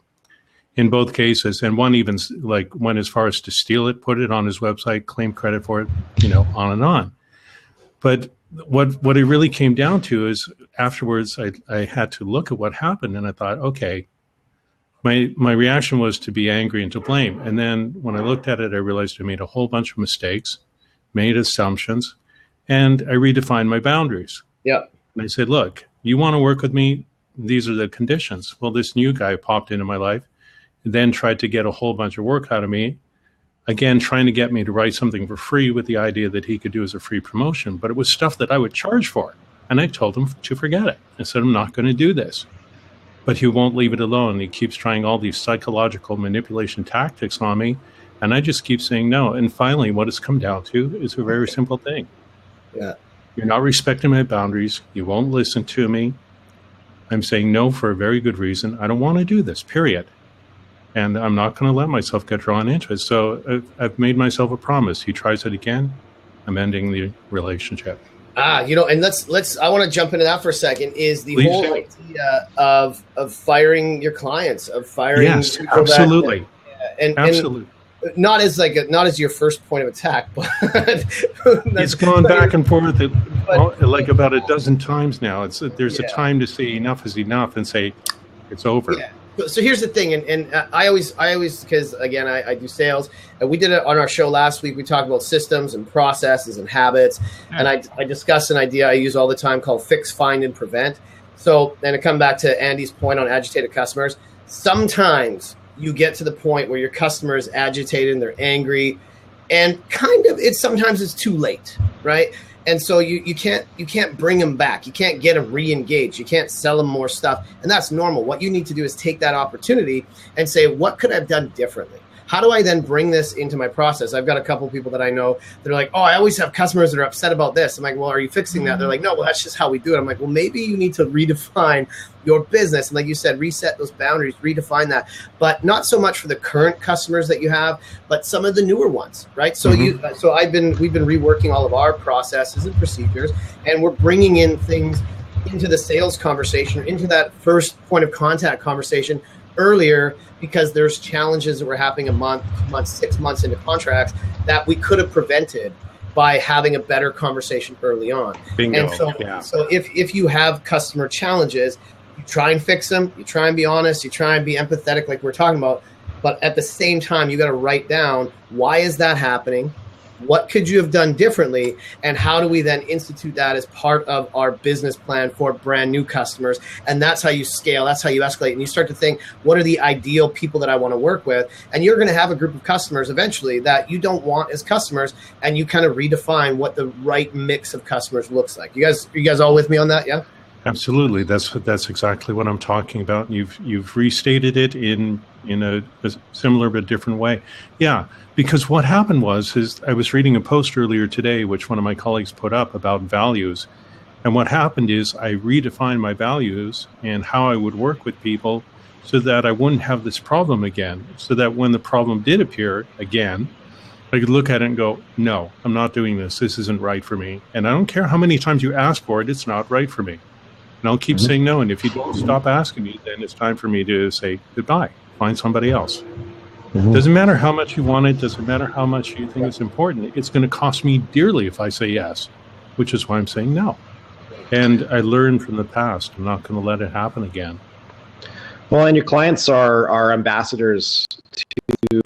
In both cases, and one even like went as far as to steal it, put it on his website, claim credit for it, on and on. But what it really came down to is afterwards, I had to look at what happened, and I thought, okay, my reaction was to be angry and to blame. And then when I looked at it, I realized I made a whole bunch of mistakes, made assumptions, and I redefined my boundaries. Yeah. And I said, look, you want to work with me? These are the conditions. Well, this new guy popped into my life, then tried to get a whole bunch of work out of me, again, trying to get me to write something for free with the idea that he could do as a free promotion. But it was stuff that I would charge for. And I told him to forget it. I said, I'm not going to do this. But he won't leave it alone. He keeps trying all these psychological manipulation tactics on me. And I just keep saying no. And finally, what it's come down to is a very simple thing. Yeah. You're not respecting my boundaries. You won't listen to me. I'm saying no for a very good reason. I don't want to do this, period. And I'm not going to let myself get drawn into it. So I've made myself a promise. He tries it again, I'm ending the relationship. And let's. I want to jump into that for a second. Is the Please whole do. idea of firing your clients, of firing? Yes, people absolutely. And Absolutely. not as your first point of attack, but It's gone back and forth like about a dozen times now. There's a time to say enough is enough and say it's over. Yeah. So here's the thing, and I always, because again, I do sales, and we did it on our show last week. We talked about systems and processes and habits, and I discussed an idea I use all the time called fix, find, and prevent. So, and to come back to Andy's point on agitated customers, sometimes you get to the point where your customer is agitated and they're angry, and sometimes it's too late, right? And so you can't bring them back. You can't get them re-engaged. You can't sell them more stuff. And that's normal. What you need to do is take that opportunity and say, what could I have done differently? How do I then bring this into my process? I've got a couple people that I know. They're like, oh, I always have customers that are upset about this. I'm like, well, are you fixing that? They're like, no, well, that's just how we do it. I'm like, well, maybe you need to redefine your business. And like you said, reset those boundaries, redefine that. But not so much for the current customers that you have, but some of the newer ones, right? So we've been reworking all of our processes and procedures, and we're bringing in things into the sales conversation, into that first point of contact conversation earlier, because there's challenges that were happening a month, 6 months into contracts that we could have prevented by having a better conversation early on. Bingo. And so if you have customer challenges, you try and fix them, you try and be honest, you try and be empathetic like we're talking about, but at the same time, you got to write down, why is that happening? What could you have done differently? And how do we then institute that as part of our business plan for brand new customers? And that's how you scale. That's how you escalate. And you start to think, what are the ideal people that I want to work with? And you're going to have a group of customers eventually that you don't want as customers. And you kind of redefine what the right mix of customers looks like. You guys all with me on that? Yeah. Absolutely. That's exactly what I'm talking about. You've restated it in a similar but different way. Yeah, because what happened is I was reading a post earlier today, which one of my colleagues put up about values. And what happened is I redefined my values and how I would work with people so that I wouldn't have this problem again, so that when the problem did appear again, I could look at it and go, no, I'm not doing this. This isn't right for me. And I don't care how many times you ask for it, it's not right for me. And I'll keep saying no. And if you don't stop asking me, then it's time for me to say goodbye, find somebody else. Doesn't matter how much you want it. Doesn't matter how much you think it's important. It's going to cost me dearly if I say yes, which is why I'm saying no. And I learned from the past. I'm not going to let it happen again. Well, and your clients are ambassadors to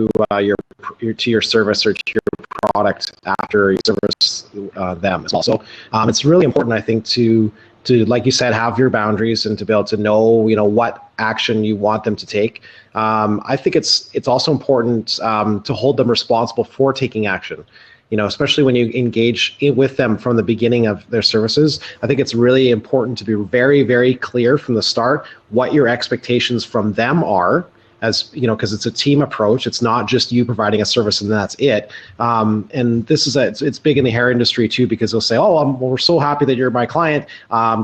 your service or to your product after you service them as well. So it's really important, I think, to like you said, have your boundaries and to be able to know what action you want them to take. I think it's also important to hold them responsible for taking action. Especially when you engage with them from the beginning of their services. I think it's really important to be very, very clear from the start what your expectations from them are as you know, because it's a team approach. It's not just you providing a service and that's it. And this is it's big in the hair industry too, because they'll say, oh, well, we're so happy that you're my client.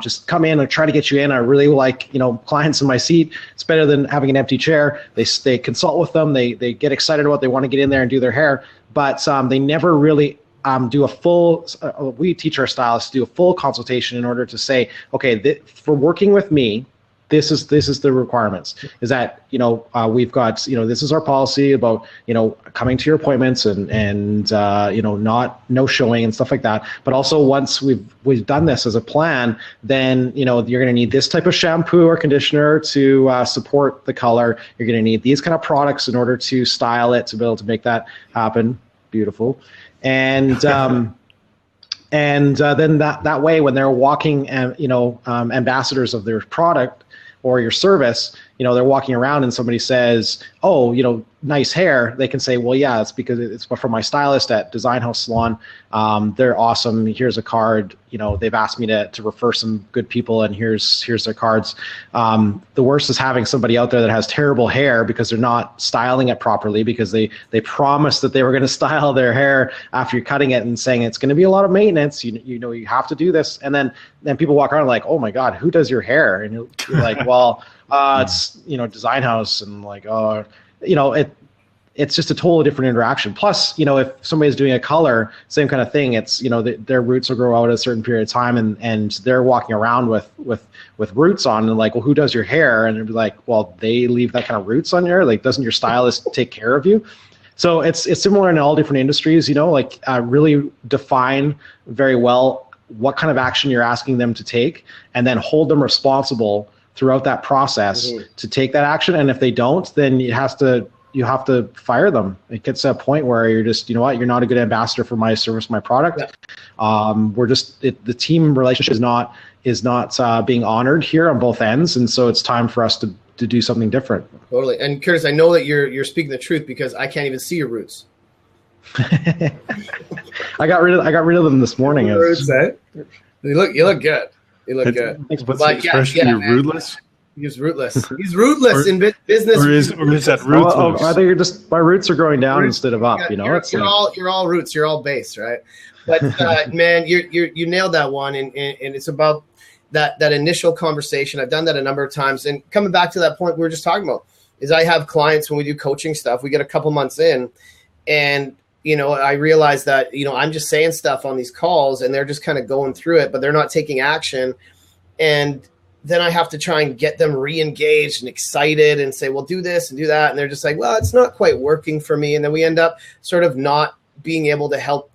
Just come in and try to get you in. I really like, you know, clients in my seat. It's better than having an empty chair. They consult with them. They get excited about, they want to get in there and do their hair, but they never really do a full, we teach our stylists to do a full consultation in order to say, okay, for working with me, this is the requirements. Is that, you know, we've got, you know, this is our policy about, you know, coming to your appointments and you know, no showing and stuff like that. But also once we've done this as a plan, then, you know, you're going to need this type of shampoo or conditioner to support the color. You're going to need these kind of products in order to style it, to be able to make that happen. Beautiful. And then that way, when they're walking, you know, ambassadors of their product or your service, you know, they're walking around and somebody says, oh, you know, nice hair, they can say, well, yeah, it's because it's from my stylist at Design House Salon. They're awesome. Here's a card. You know, they've asked me to refer some good people, and here's their cards. The worst is having somebody out there that has terrible hair because they're not styling it properly, because they promised that they were going to style their hair after you're cutting it and saying it's going to be a lot of maintenance. You know, you have to do this. And then people walk around like, oh my God, who does your hair? And you're like, well, it's, you know, Design House, and like, oh, you know, it's just a totally different interaction. Plus, you know, if somebody's doing a color, same kind of thing. It's, you know, their roots will grow out at a certain period of time, and they're walking around with roots on, and like, well, who does your hair? And it'd be like, well, they leave that kind of roots on your hair. Like, doesn't your stylist take care of you? So it's similar in all different industries, you know, like really define very well what kind of action you're asking them to take, and then hold them responsible throughout that process to take that action. And if they don't, then you have to fire them. It gets to a point where you're just, you know what, you're not a good ambassador for my service, my product. Yeah. The team relationship is not being honored here on both ends. And so it's time for us to do something different. Totally. And Curtis, I know that you're speaking the truth, because I can't even see your roots. I got rid of them this morning. Roots, eh? You look good. You look good. What's the expression? You're rootless? He's rootless. He's rootless in business. Or is that rootless? I think you're just, my roots are growing down instead of up. You know, you're all roots. You're all base, right? But man, you nailed that one, and it's about that initial conversation. I've done that a number of times, and coming back to that point we were just talking about, is I have clients when we do coaching stuff. We get a couple months in, and you know, I realize that, you know, I'm just saying stuff on these calls and they're just kind of going through it, but they're not taking action. And then I have to try and get them re-engaged and excited and say, well, do this and do that. And they're just like, well, it's not quite working for me. And then we end up sort of not being able to help,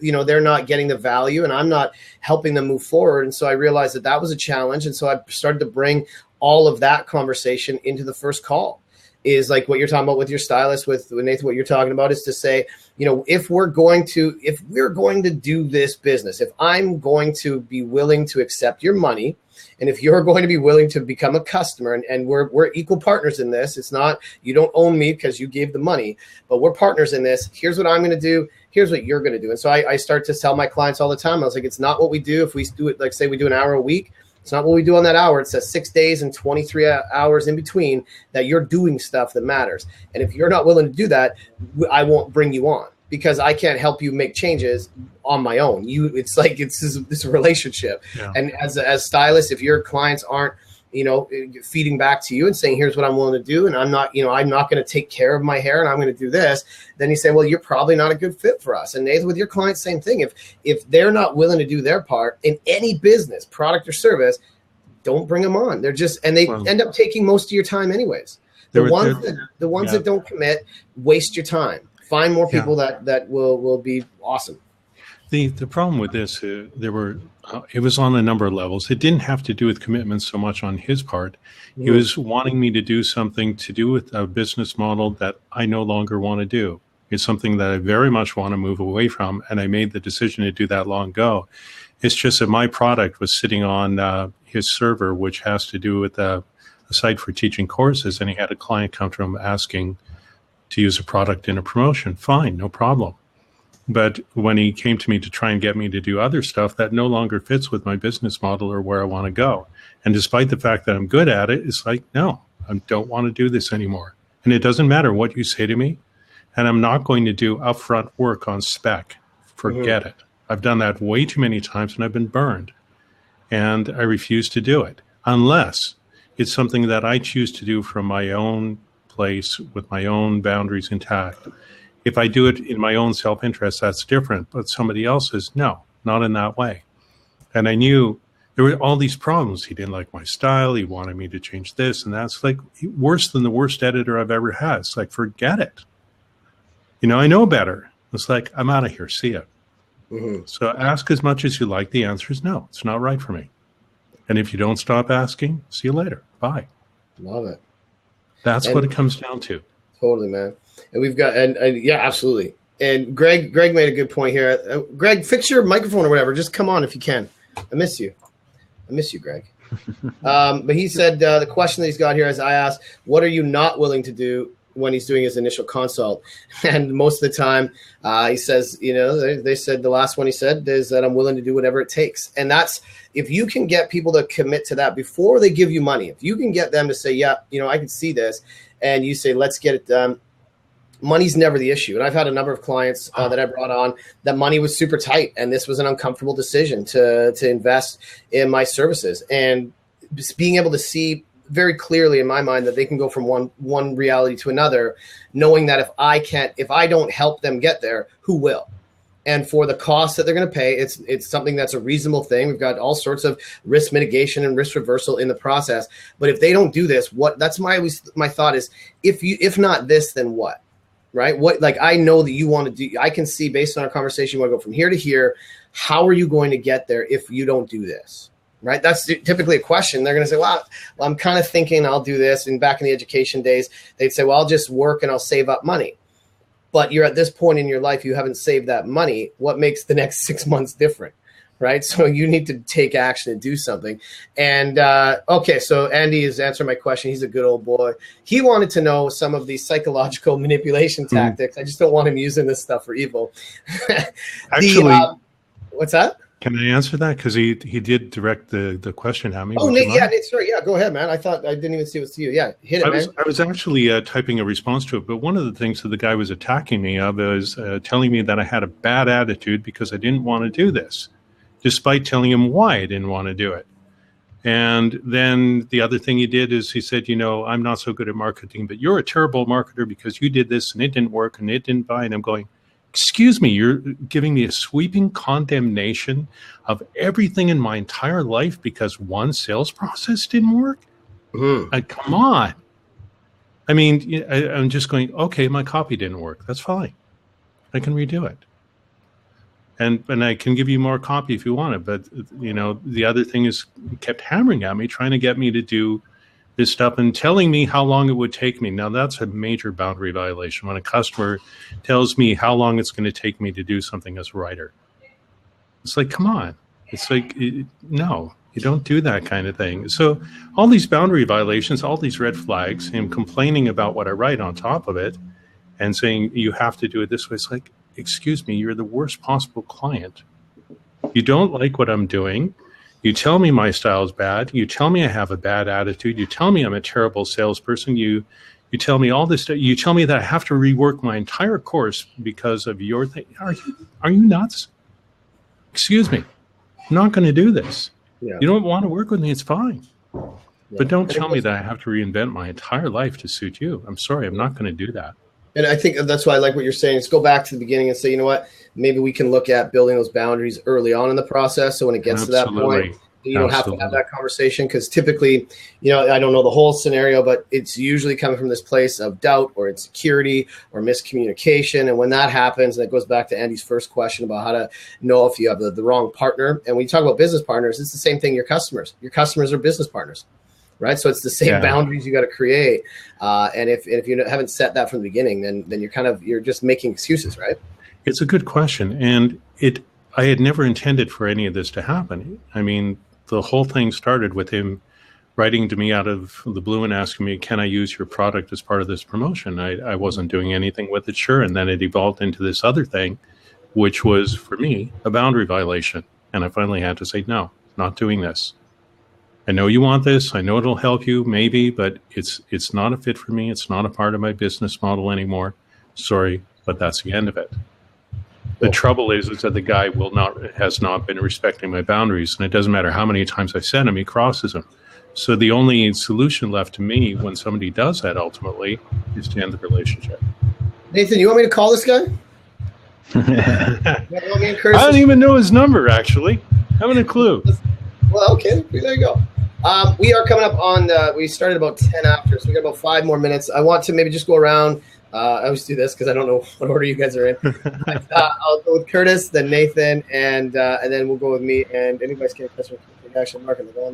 you know, they're not getting the value and I'm not helping them move forward. And so I realized that was a challenge. And so I started to bring all of that conversation into the first call. Is like what you're talking about with your stylist, with Nathan, what you're talking about is to say, you know, if we're going to do this business, if I'm going to be willing to accept your money, and if you're going to be willing to become a customer, and we're equal partners in this, it's not, you don't own me because you gave the money, but we're partners in this. Here's what I'm going to do. Here's what you're going to do. And so I start to tell my clients all the time. I was like, it's not what we do. If we do it, like say we do an hour a week, it's not what we do on that hour. It says 6 days and 23 hours in between that you're doing stuff that matters. And if you're not willing to do that, I won't bring you on, because I can't help you make changes on my own. It's like it's a relationship. Yeah. And as stylists, if your clients aren't, you know, feeding back to you and saying, here's what I'm willing to do, and I'm not going to take care of my hair and I'm going to do this, then you say, well, you're probably not a good fit for us. And Nathan, with your clients, same thing. If they're not willing to do their part in any business, product or service, don't bring them on. They're just, and they end up taking most of your time anyways. The ones that don't commit, waste your time. Find more people that will be awesome. The problem with this, it was on a number of levels. It didn't have to do with commitment so much on his part. He was wanting me to do something to do with a business model that I no longer want to do. It's something that I very much want to move away from, and I made the decision to do that long ago. It's just that my product was sitting on his server, which has to do with a site for teaching courses, and he had a client come to him asking to use a product in a promotion. Fine, no problem. But when he came to me to try and get me to do other stuff, that no longer fits with my business model or where I want to go. And despite the fact that I'm good at it, it's like, no, I don't want to do this anymore. And it doesn't matter what you say to me. And I'm not going to do upfront work on spec. Forget it. I've done that way too many times and I've been burned. And I refuse to do it unless it's something that I choose to do from my own place with my own boundaries intact. If I do it in my own self-interest, that's different. But somebody else's, no, not in that way. And I knew there were all these problems. He didn't like my style. He wanted me to change this and that's like worse than the worst editor I've ever had. It's like, forget it. You know, I know better. It's like, I'm out of here. See ya. So ask as much as you like. The answer is no. It's not right for me. And if you don't stop asking, see you later. Bye. Love it. That's what it comes down to. Totally, man. And we've got, and yeah, absolutely. And Greg made a good point here. Greg, fix your microphone or whatever. Just come on if you can. I miss you. Greg. But he said the question that he's got here is, I asked, what are you not willing to do when he's doing his initial consult? And most of the time he says, you know, they said the last one he said is that I'm willing to do whatever it takes. And that's, if you can get people to commit to that before they give you money, if you can get them to say, yeah, you know, I can see this, and you say, let's get it done, money's never the issue. And I've had a number of clients that I brought on that money was super tight, and this was an uncomfortable decision to invest in my services. And just being able to see very clearly in my mind that they can go from one reality to another, knowing that if I don't help them get there, who will? And for the cost that they're going to pay, it's something that's a reasonable thing. We've got all sorts of risk mitigation and risk reversal in the process. But if they don't do this, that's my thought is, if not this, then what? Right? What, like, I know that you want to do, I can see based on our conversation, you want to go from here to here. How are you going to get there if you don't do this? Right? That's typically a question. They're going to say, well, I'm kind of thinking I'll do this. And back in the education days, they'd say, well, I'll just work and I'll save up money. But you're at this point in your life, you haven't saved that money. What makes the next 6 months different? Right? So you need to take action and do something. And okay, so Andy is answering my question. He's a good old boy. He wanted to know some of these psychological manipulation tactics. I just don't want him using this stuff for evil. Actually, what's that? Can I answer that? Because he did direct the question at me. Oh, Nate, yeah, Nate, sorry. Yeah, go ahead, man. I thought I didn't even see it was to you. Yeah, hit it, man. I was actually typing a response to it, but one of the things that the guy was attacking me of is telling me that I had a bad attitude because I didn't want to do this, despite telling him why I didn't want to do it. And then the other thing he did is he said, you know, I'm not so good at marketing, but you're a terrible marketer because you did this and it didn't work and it didn't buy. And I'm going, excuse me, you're giving me a sweeping condemnation of everything in my entire life because one sales process didn't work? Come on. I mean, I'm just going, okay, my copy didn't work. That's fine. I can redo it. And I can give you more copy if you want it. But, you know, the other thing is he kept hammering at me, trying to get me to do this stuff and telling me how long it would take me. Now, that's a major boundary violation when a customer tells me how long it's going to take me to do something as a writer. It's like, come on. It's like, no, you don't do that kind of thing. So all these boundary violations, all these red flags, him complaining about what I write on top of it and saying you have to do it this way. It's like, excuse me, you're the worst possible client. You don't like what I'm doing. You tell me my style is bad. You tell me I have a bad attitude. You tell me I'm a terrible salesperson. You tell me all this stuff. You tell me that I have to rework my entire course because of your thing. Are you nuts? Excuse me. I'm not going to do this. Yeah. You don't want to work with me. It's fine. Yeah. But don't tell me that I have to reinvent my entire life to suit you. I'm sorry. I'm not going to do that. And I think that's why I like what you're saying. Just go back to the beginning and say, you know what, maybe we can look at building those boundaries early on in the process. So when it gets to that point, you don't have to have that conversation, because typically, you know, I don't know the whole scenario, but it's usually coming from this place of doubt or insecurity or miscommunication. And when that happens, and it goes back to Andy's first question about how to know if you have the wrong partner. And when you talk about business partners, it's the same thing. Your customers are business partners. Right. So it's the same boundaries you got to create. And if you haven't set that from the beginning, then you're just making excuses. Right. It's a good question. And I had never intended for any of this to happen. I mean, the whole thing started with him writing to me out of the blue and asking me, can I use your product as part of this promotion? I wasn't doing anything with it. Sure. And then it evolved into this other thing, which was, for me, a boundary violation. And I finally had to say, no, not doing this. I know you want this. I know it'll help you, maybe, but it's not a fit for me. It's not a part of my business model anymore. Sorry, but that's the end of it. The trouble is that the guy has not been respecting my boundaries, and it doesn't matter how many times I send him, he crosses them. So the only solution left to me when somebody does that ultimately is to end the relationship. Nathan, you want me to call this guy? I don't even know his number, actually. I haven't a clue. Well, okay, there you go. We are coming up on, we started about 10 after, so we got about 5 more minutes. I want to maybe just go around. I always do this because I don't know what order you guys are in. I'll go with Curtis, then Nathan, and then we'll go with me. And anybody's getting customer action market. You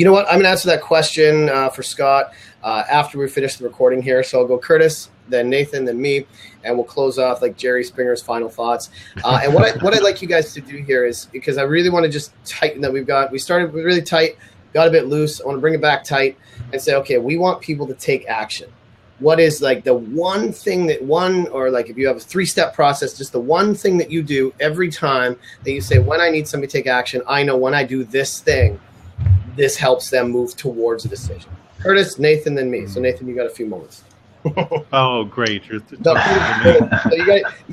know what? I'm going to answer that question for Scott after we finish the recording here. So I'll go Curtis, then Nathan, then me, and we'll close off like Jerry Springer's final thoughts. And what I'd like you guys to do here is, because I really want to just tighten that we started really tight, got a bit loose. I want to bring it back tight and say, okay, we want people to take action. What is like the one thing or like if you have a 3-step process, just the one thing that you do every time that you say, when I need somebody to take action, I know when I do this thing, this helps them move towards a decision. Curtis, Nathan, then me. So Nathan, you got a few moments. Oh, great. You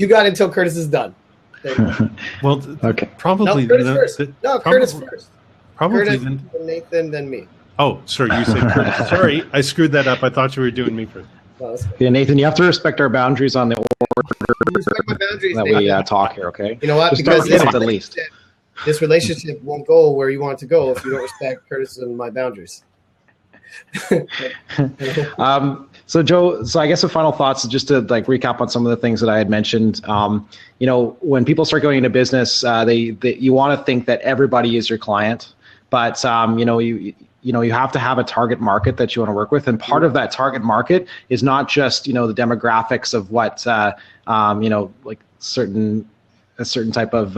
got until Curtis is done. Well, okay. Probably. No, Curtis first. Curtis first. Probably. Curtis, then Nathan, then me. Oh, sorry, you said Curtis. Sorry, I screwed that up. I thought you were doing me first. Yeah, Nathan, you have to respect our boundaries on the order Respect my boundaries, that we talk here, okay? You know what? Just Because don't at least. This relationship won't go where you want it to go if you don't respect Curtis and my boundaries. So Joe, I guess the final thoughts, just to like recap on some of the things that I had mentioned. You know, when people start going into business, you want to think that everybody is your client, but you have to have a target market that you want to work with, and part of that target market is not just the demographics of what like a certain type of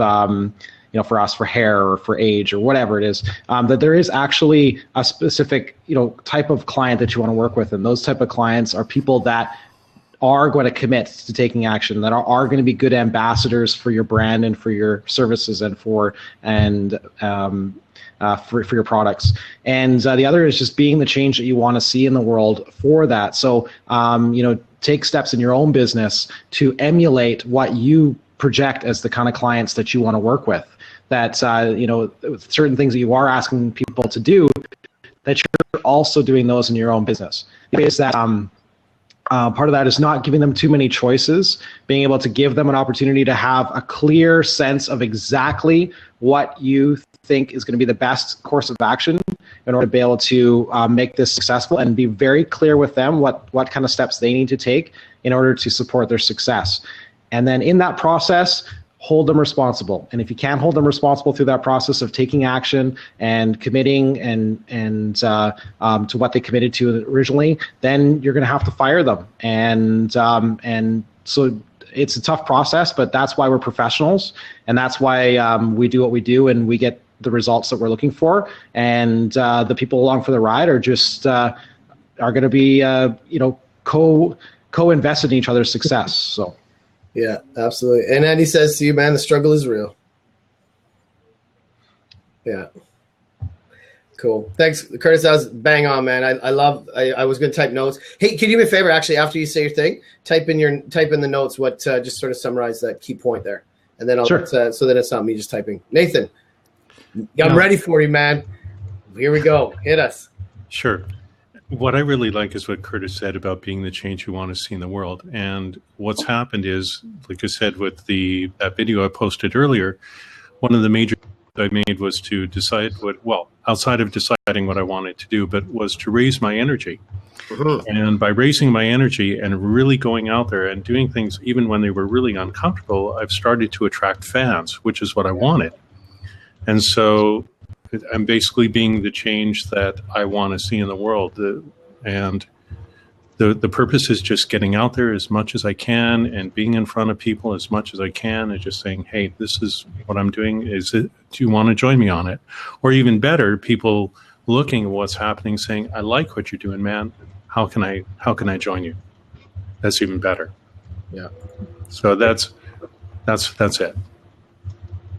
for us, for hair or for age or whatever it is, that there is actually a specific, type of client that you want to work with. And those type of clients are people that are going to commit to taking action, that are going to be good ambassadors for your brand and for your services and for your products. And the other is just being the change that you want to see in the world for that. So, take steps in your own business to emulate what you project as the kind of clients that you want to work with. That, certain things that you are asking people to do, that you're also doing those in your own business. Is that part of that is not giving them too many choices, being able to give them an opportunity to have a clear sense of exactly what you think is going to be the best course of action in order to be able to make this successful, and be very clear with them what kind of steps they need to take in order to support their success. And then in that process, hold them responsible. And if you can't hold them responsible through that process of taking action and committing and to what they committed to originally, then you're going to have to fire them. And so it's a tough process, but that's why we're professionals, and that's why we do what we do, and we get the results that we're looking for. And the people along for the ride are just are going to be co-invested in each other's success. So. Yeah, absolutely. And Andy says to you, man, the struggle is real. Yeah. Cool. Thanks, Curtis. That was bang on, man. I was going to type notes. Hey, can you do me a favor? Actually, after you say your thing, type in the notes what just sort of summarize that key point there, and then I'll sure. So that it's not me just typing. Nathan, I'm ready for you, man. Here we go. Hit us. Sure. What I really like is what Curtis said about being the change you want to see in the world. And what's happened is, like I said, with that video I posted earlier, one of the major I made was to decide outside of deciding what I wanted to do, but was to raise my energy. Mm-hmm. And by raising my energy and really going out there and doing things, even when they were really uncomfortable, I've started to attract fans, which is what I wanted. And so I'm basically being the change that I want to see in the world. And the purpose is just getting out there as much as I can and being in front of people as much as I can and just saying, hey, this is what I'm doing. Do you want to join me on it? Or even better, people looking at what's happening saying, I like what you're doing, man. How can I join you? That's even better. Yeah. So that's it.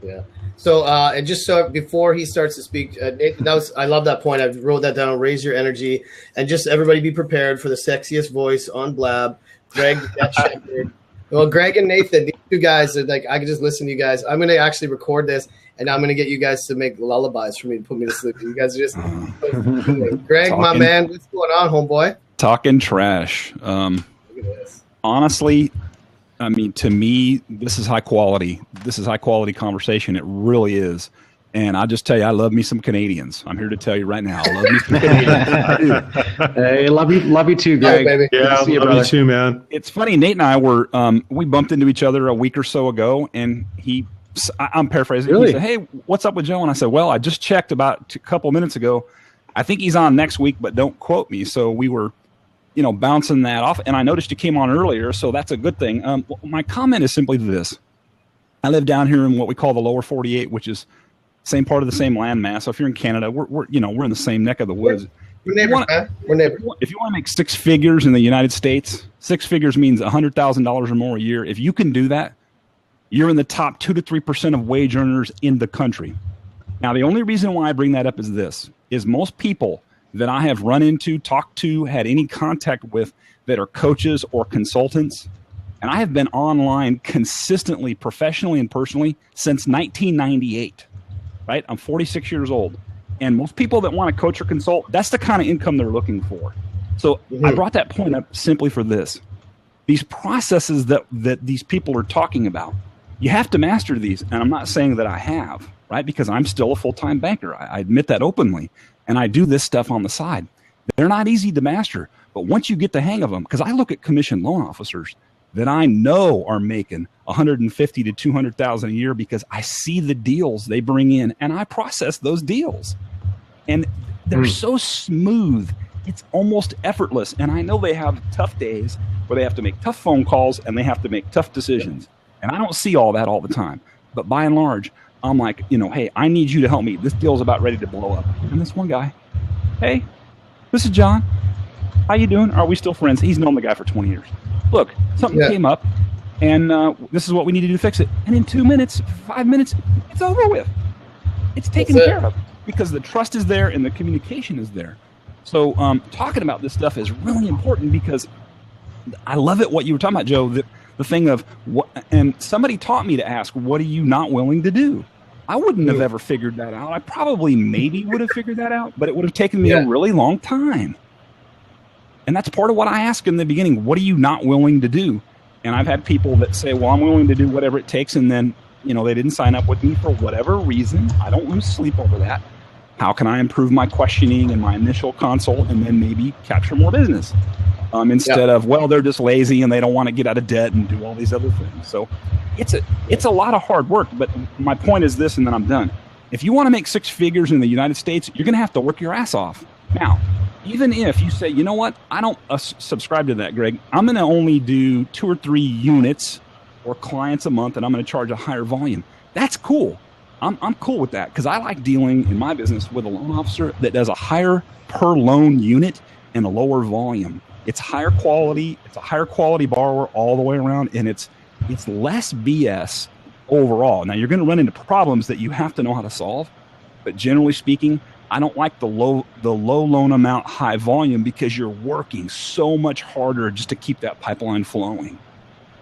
Yeah. So, and just so before he starts to speak, I love that point. I wrote that down. Raise your energy, and just everybody be prepared for the sexiest voice on Blab, Greg Shepherd. Well, Greg and Nathan, these two guys are like, I can just listen to you guys. I'm going to actually record this, and I'm going to get you guys to make lullabies for me to put me to sleep. You guys are just Greg, my man, what's going on, homeboy? Talking trash. Look at this. Honestly, I mean, to me, this is high quality. This is high quality conversation. It really is. And I'll just tell you, I love me some Canadians. I'm here to tell you right now, I love me some Canadians. I do. Hey, love you too, Greg. Oh, baby. Yeah, to see you, love brother. you too, man. It's funny. Nate and I were we bumped into each other a week or so ago, and I'm paraphrasing. Really? He said, "Hey, what's up with Joe?" And I said, "Well, I just checked about a couple minutes ago. I think he's on next week, but don't quote me." So we were, bouncing that off, and I noticed you came on earlier, so that's a good thing. My comment is simply this: I live down here in what we call the lower 48, which is same part of the same landmass. So if you're in Canada, we're in the same neck of the woods. We're neighbors, man. We're neighbors. If you want to make six figures in the United States, six figures means $100,000 or more a year. If you can do that, you're in the top 2 to 3% of wage earners in the country. Now, the only reason why I bring that up is this: is most people that I have run into, talked to, had any contact with that are coaches or consultants, and I have been online consistently, professionally and personally since 1998. Right? I'm 46 years old. And most people that want to coach or consult, that's the kind of income they're looking for. So I brought that point up simply for this. These processes that these people are talking about, you have to master these. And I'm not saying that I have, right? Because I'm still a full-time banker. I admit that openly. And I do this stuff on the side. They're not easy to master. But once you get the hang of them, because I look at commission loan officers that I know are making $150,000 to $200,000 a year because I see the deals they bring in and I process those deals. And they're so smooth. It's almost effortless. And I know they have tough days where they have to make tough phone calls and they have to make tough decisions. And I don't see all that all the time. But by and large, I'm like, hey, I need you to help me. This deal's about ready to blow up. And this one guy, hey, this is John. How you doing? Are we still friends? He's known the guy for 20 years. Look, something came up, and this is what we need to do to fix it. And in 2 minutes, 5 minutes, it's over with. It's taken care of because the trust is there and the communication is there. So talking about this stuff is really important because I love it what you were talking about, Joe, the thing of what, and somebody taught me to ask, what are you not willing to do? I wouldn't have ever figured that out. I probably maybe would have figured that out, but it would have taken me a really long time. And that's part of what I ask in the beginning. What are you not willing to do? And I've had people that say, well, I'm willing to do whatever it takes. And then, they didn't sign up with me for whatever reason. I don't lose sleep over that. How can I improve my questioning and my initial consult and then maybe capture more business? Instead of, well, they're just lazy and they don't want to get out of debt and do all these other things. So it's a lot of hard work. But my point is this, and then I'm done. If you want to make six figures in the United States, you're going to have to work your ass off. Now, even if you say, you know what, I don't subscribe to that, Greg. I'm going to only do 2 or 3 units or clients a month, and I'm going to charge a higher volume. That's cool. I'm cool with that because I like dealing in my business with a loan officer that does a higher per loan unit and a lower volume. It's higher quality. It's a higher quality borrower all the way around, and it's less BS overall. Now, you're going to run into problems that you have to know how to solve, but generally speaking, I don't like the low loan amount, high volume because you're working so much harder just to keep that pipeline flowing.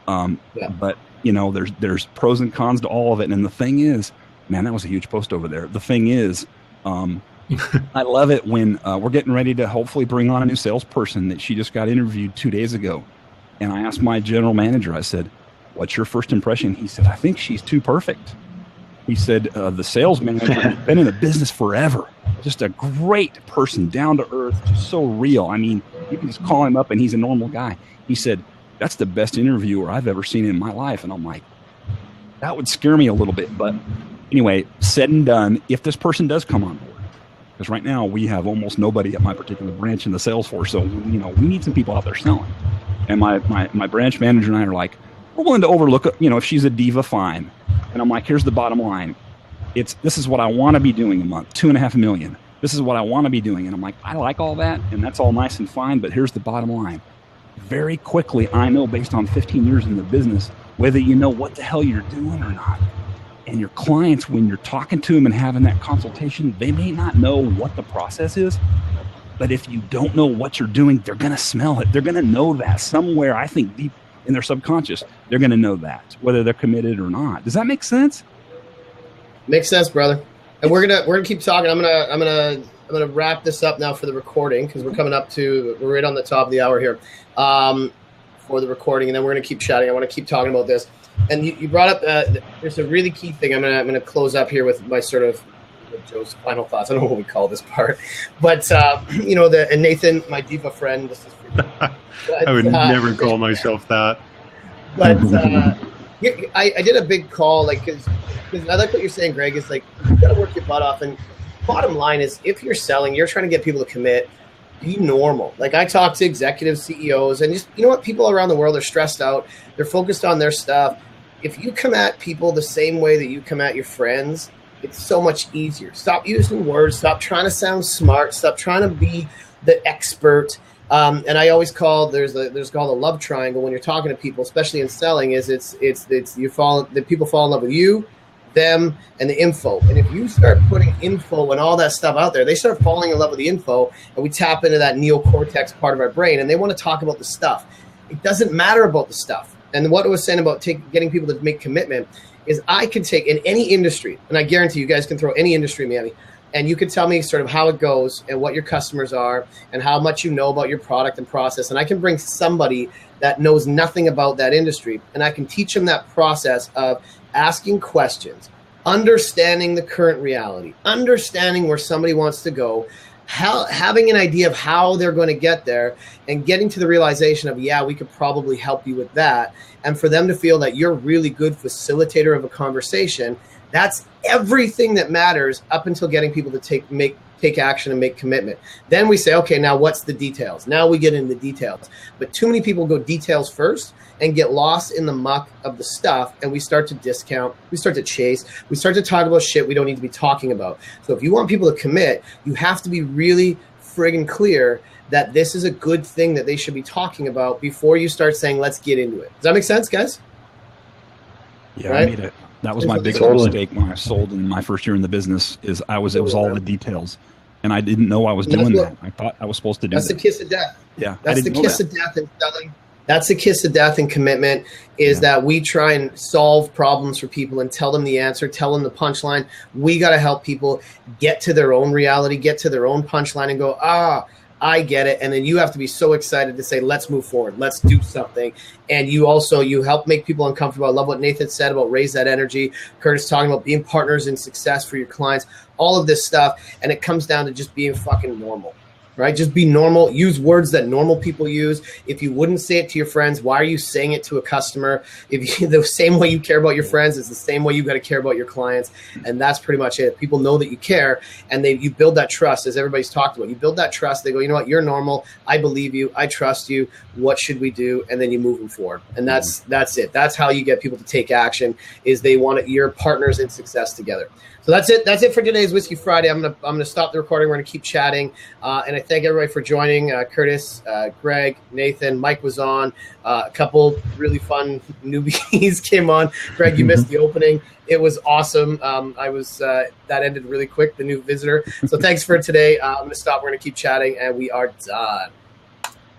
But there's pros and cons to all of it. And the thing is, man, that was a huge post over there. The thing is, I love it when we're getting ready to hopefully bring on a new salesperson that she just got interviewed 2 days ago. And I asked my general manager, I said, what's your first impression? He said, I think she's too perfect. He said, the sales manager has been in the business forever. Just a great person, down to earth, just so real. I mean, you can just call him up and he's a normal guy. He said, that's the best interviewer I've ever seen in my life. And I'm like, that would scare me a little bit. But anyway, said and done, if this person does come on board, because right now we have almost nobody at my particular branch in the sales force. So, we need some people out there selling. And my branch manager and I are like, we're willing to overlook, if she's a diva, fine. And I'm like, here's the bottom line. This is what I want to be doing a month, $2.5 million. This is what I want to be doing. And I'm like, I like all that. And that's all nice and fine. But here's the bottom line. Very quickly, I know based on 15 years in the business, whether you know what the hell you're doing or not. And your clients, when you're talking to them and having that consultation, they may not know what the process is, but if you don't know what you're doing, they're going to smell it. They're going to know that somewhere, I think deep in their subconscious, they're going to know that, whether they're committed or not. Does that make sense? Makes sense, brother. And we're gonna keep talking. I'm gonna wrap this up now for the recording because we're right on the top of the hour here for the recording, and then we're gonna keep chatting. I want to keep talking about this. And you brought up there's a really key thing. I'm gonna close up here with my sort of Joe's final thoughts. I don't know what we call this part, but and Nathan, my diva friend. This is for you. But, I would never call myself that. But I did a big call, like, because I like what you're saying, Greg. Is like you got to work your butt off. And bottom line is, if you're selling, you're trying to get people to commit. Be normal. Like I talk to executives, CEOs, and just people around the world are stressed out. They're focused on their stuff. If you come at people the same way that you come at your friends, it's so much easier. Stop using words. Stop trying to sound smart. Stop trying to be the expert. And I always call there's called a love triangle when you're talking to people, especially in selling. Is the people fall in love with you, them, and the info. And if you start putting info and all that stuff out there, they start falling in love with the info, and we tap into that neocortex part of our brain, and they want to talk about the stuff. It doesn't matter about the stuff. And what I was saying about getting people to make commitment is I can take in any industry, and I guarantee you guys can throw any industry at me, and you can tell me sort of how it goes and what your customers are and how much you know about your product and process. And I can bring somebody that knows nothing about that industry, and I can teach them that process of asking questions, understanding the current reality, understanding where somebody wants to go, having an idea of how they're going to get there, and getting to the realization of, yeah, we could probably help you with that. And for them to feel that you're a really good facilitator of a conversation. That's everything that matters up until getting people to take action and make commitment. Then we say, okay, now what's the details? Now we get into the details. But too many people go details first and get lost in the muck of the stuff, and we start to discount, we start to chase, we start to talk about shit we don't need to be talking about. So if you want people to commit, you have to be really friggin' clear that this is a good thing that they should be talking about before you start saying, let's get into it. Does that make sense, guys? Yeah, right? I made it. That was my biggest mistake when I sold in my first year in the business. It was all the details, and I didn't know I was doing that. I thought I was supposed to do that. That's the kiss of death. Yeah, that's the kiss of death in selling. That's the kiss of death in commitment. That we try and solve problems for people and tell them the answer, tell them the punchline. We got to help people get to their own reality, get to their own punchline, and go, I get it. And then you have to be so excited to say, let's move forward. Let's do something. And you help make people uncomfortable. I love what Nathan said about raise that energy. Curtis talking about being partners in success for your clients, all of this stuff. And it comes down to just being fucking normal, right? Just be normal. Use words that normal people use. If you wouldn't say it to your friends, why are you saying it to a customer? The same way you care about your friends is the same way you got to care about your clients. And that's pretty much it. People know that you care, and you build that trust, as everybody's talked about. You build that trust. They go, you know what? You're normal. I believe you. I trust you. What should we do? And then you move them forward. And that's it. That's how you get people to take action. Is you're partners in success together. So that's it. That's it for today's Whiskey Friday. I'm gonna stop the recording. We're gonna keep chatting, and I thank everybody for joining. Curtis, Greg, Nathan, Mike was on. A couple really fun newbies came on. Greg, you missed the opening. It was awesome. That ended really quick. The new visitor. So thanks for today. I'm gonna stop. We're gonna keep chatting, and we are done.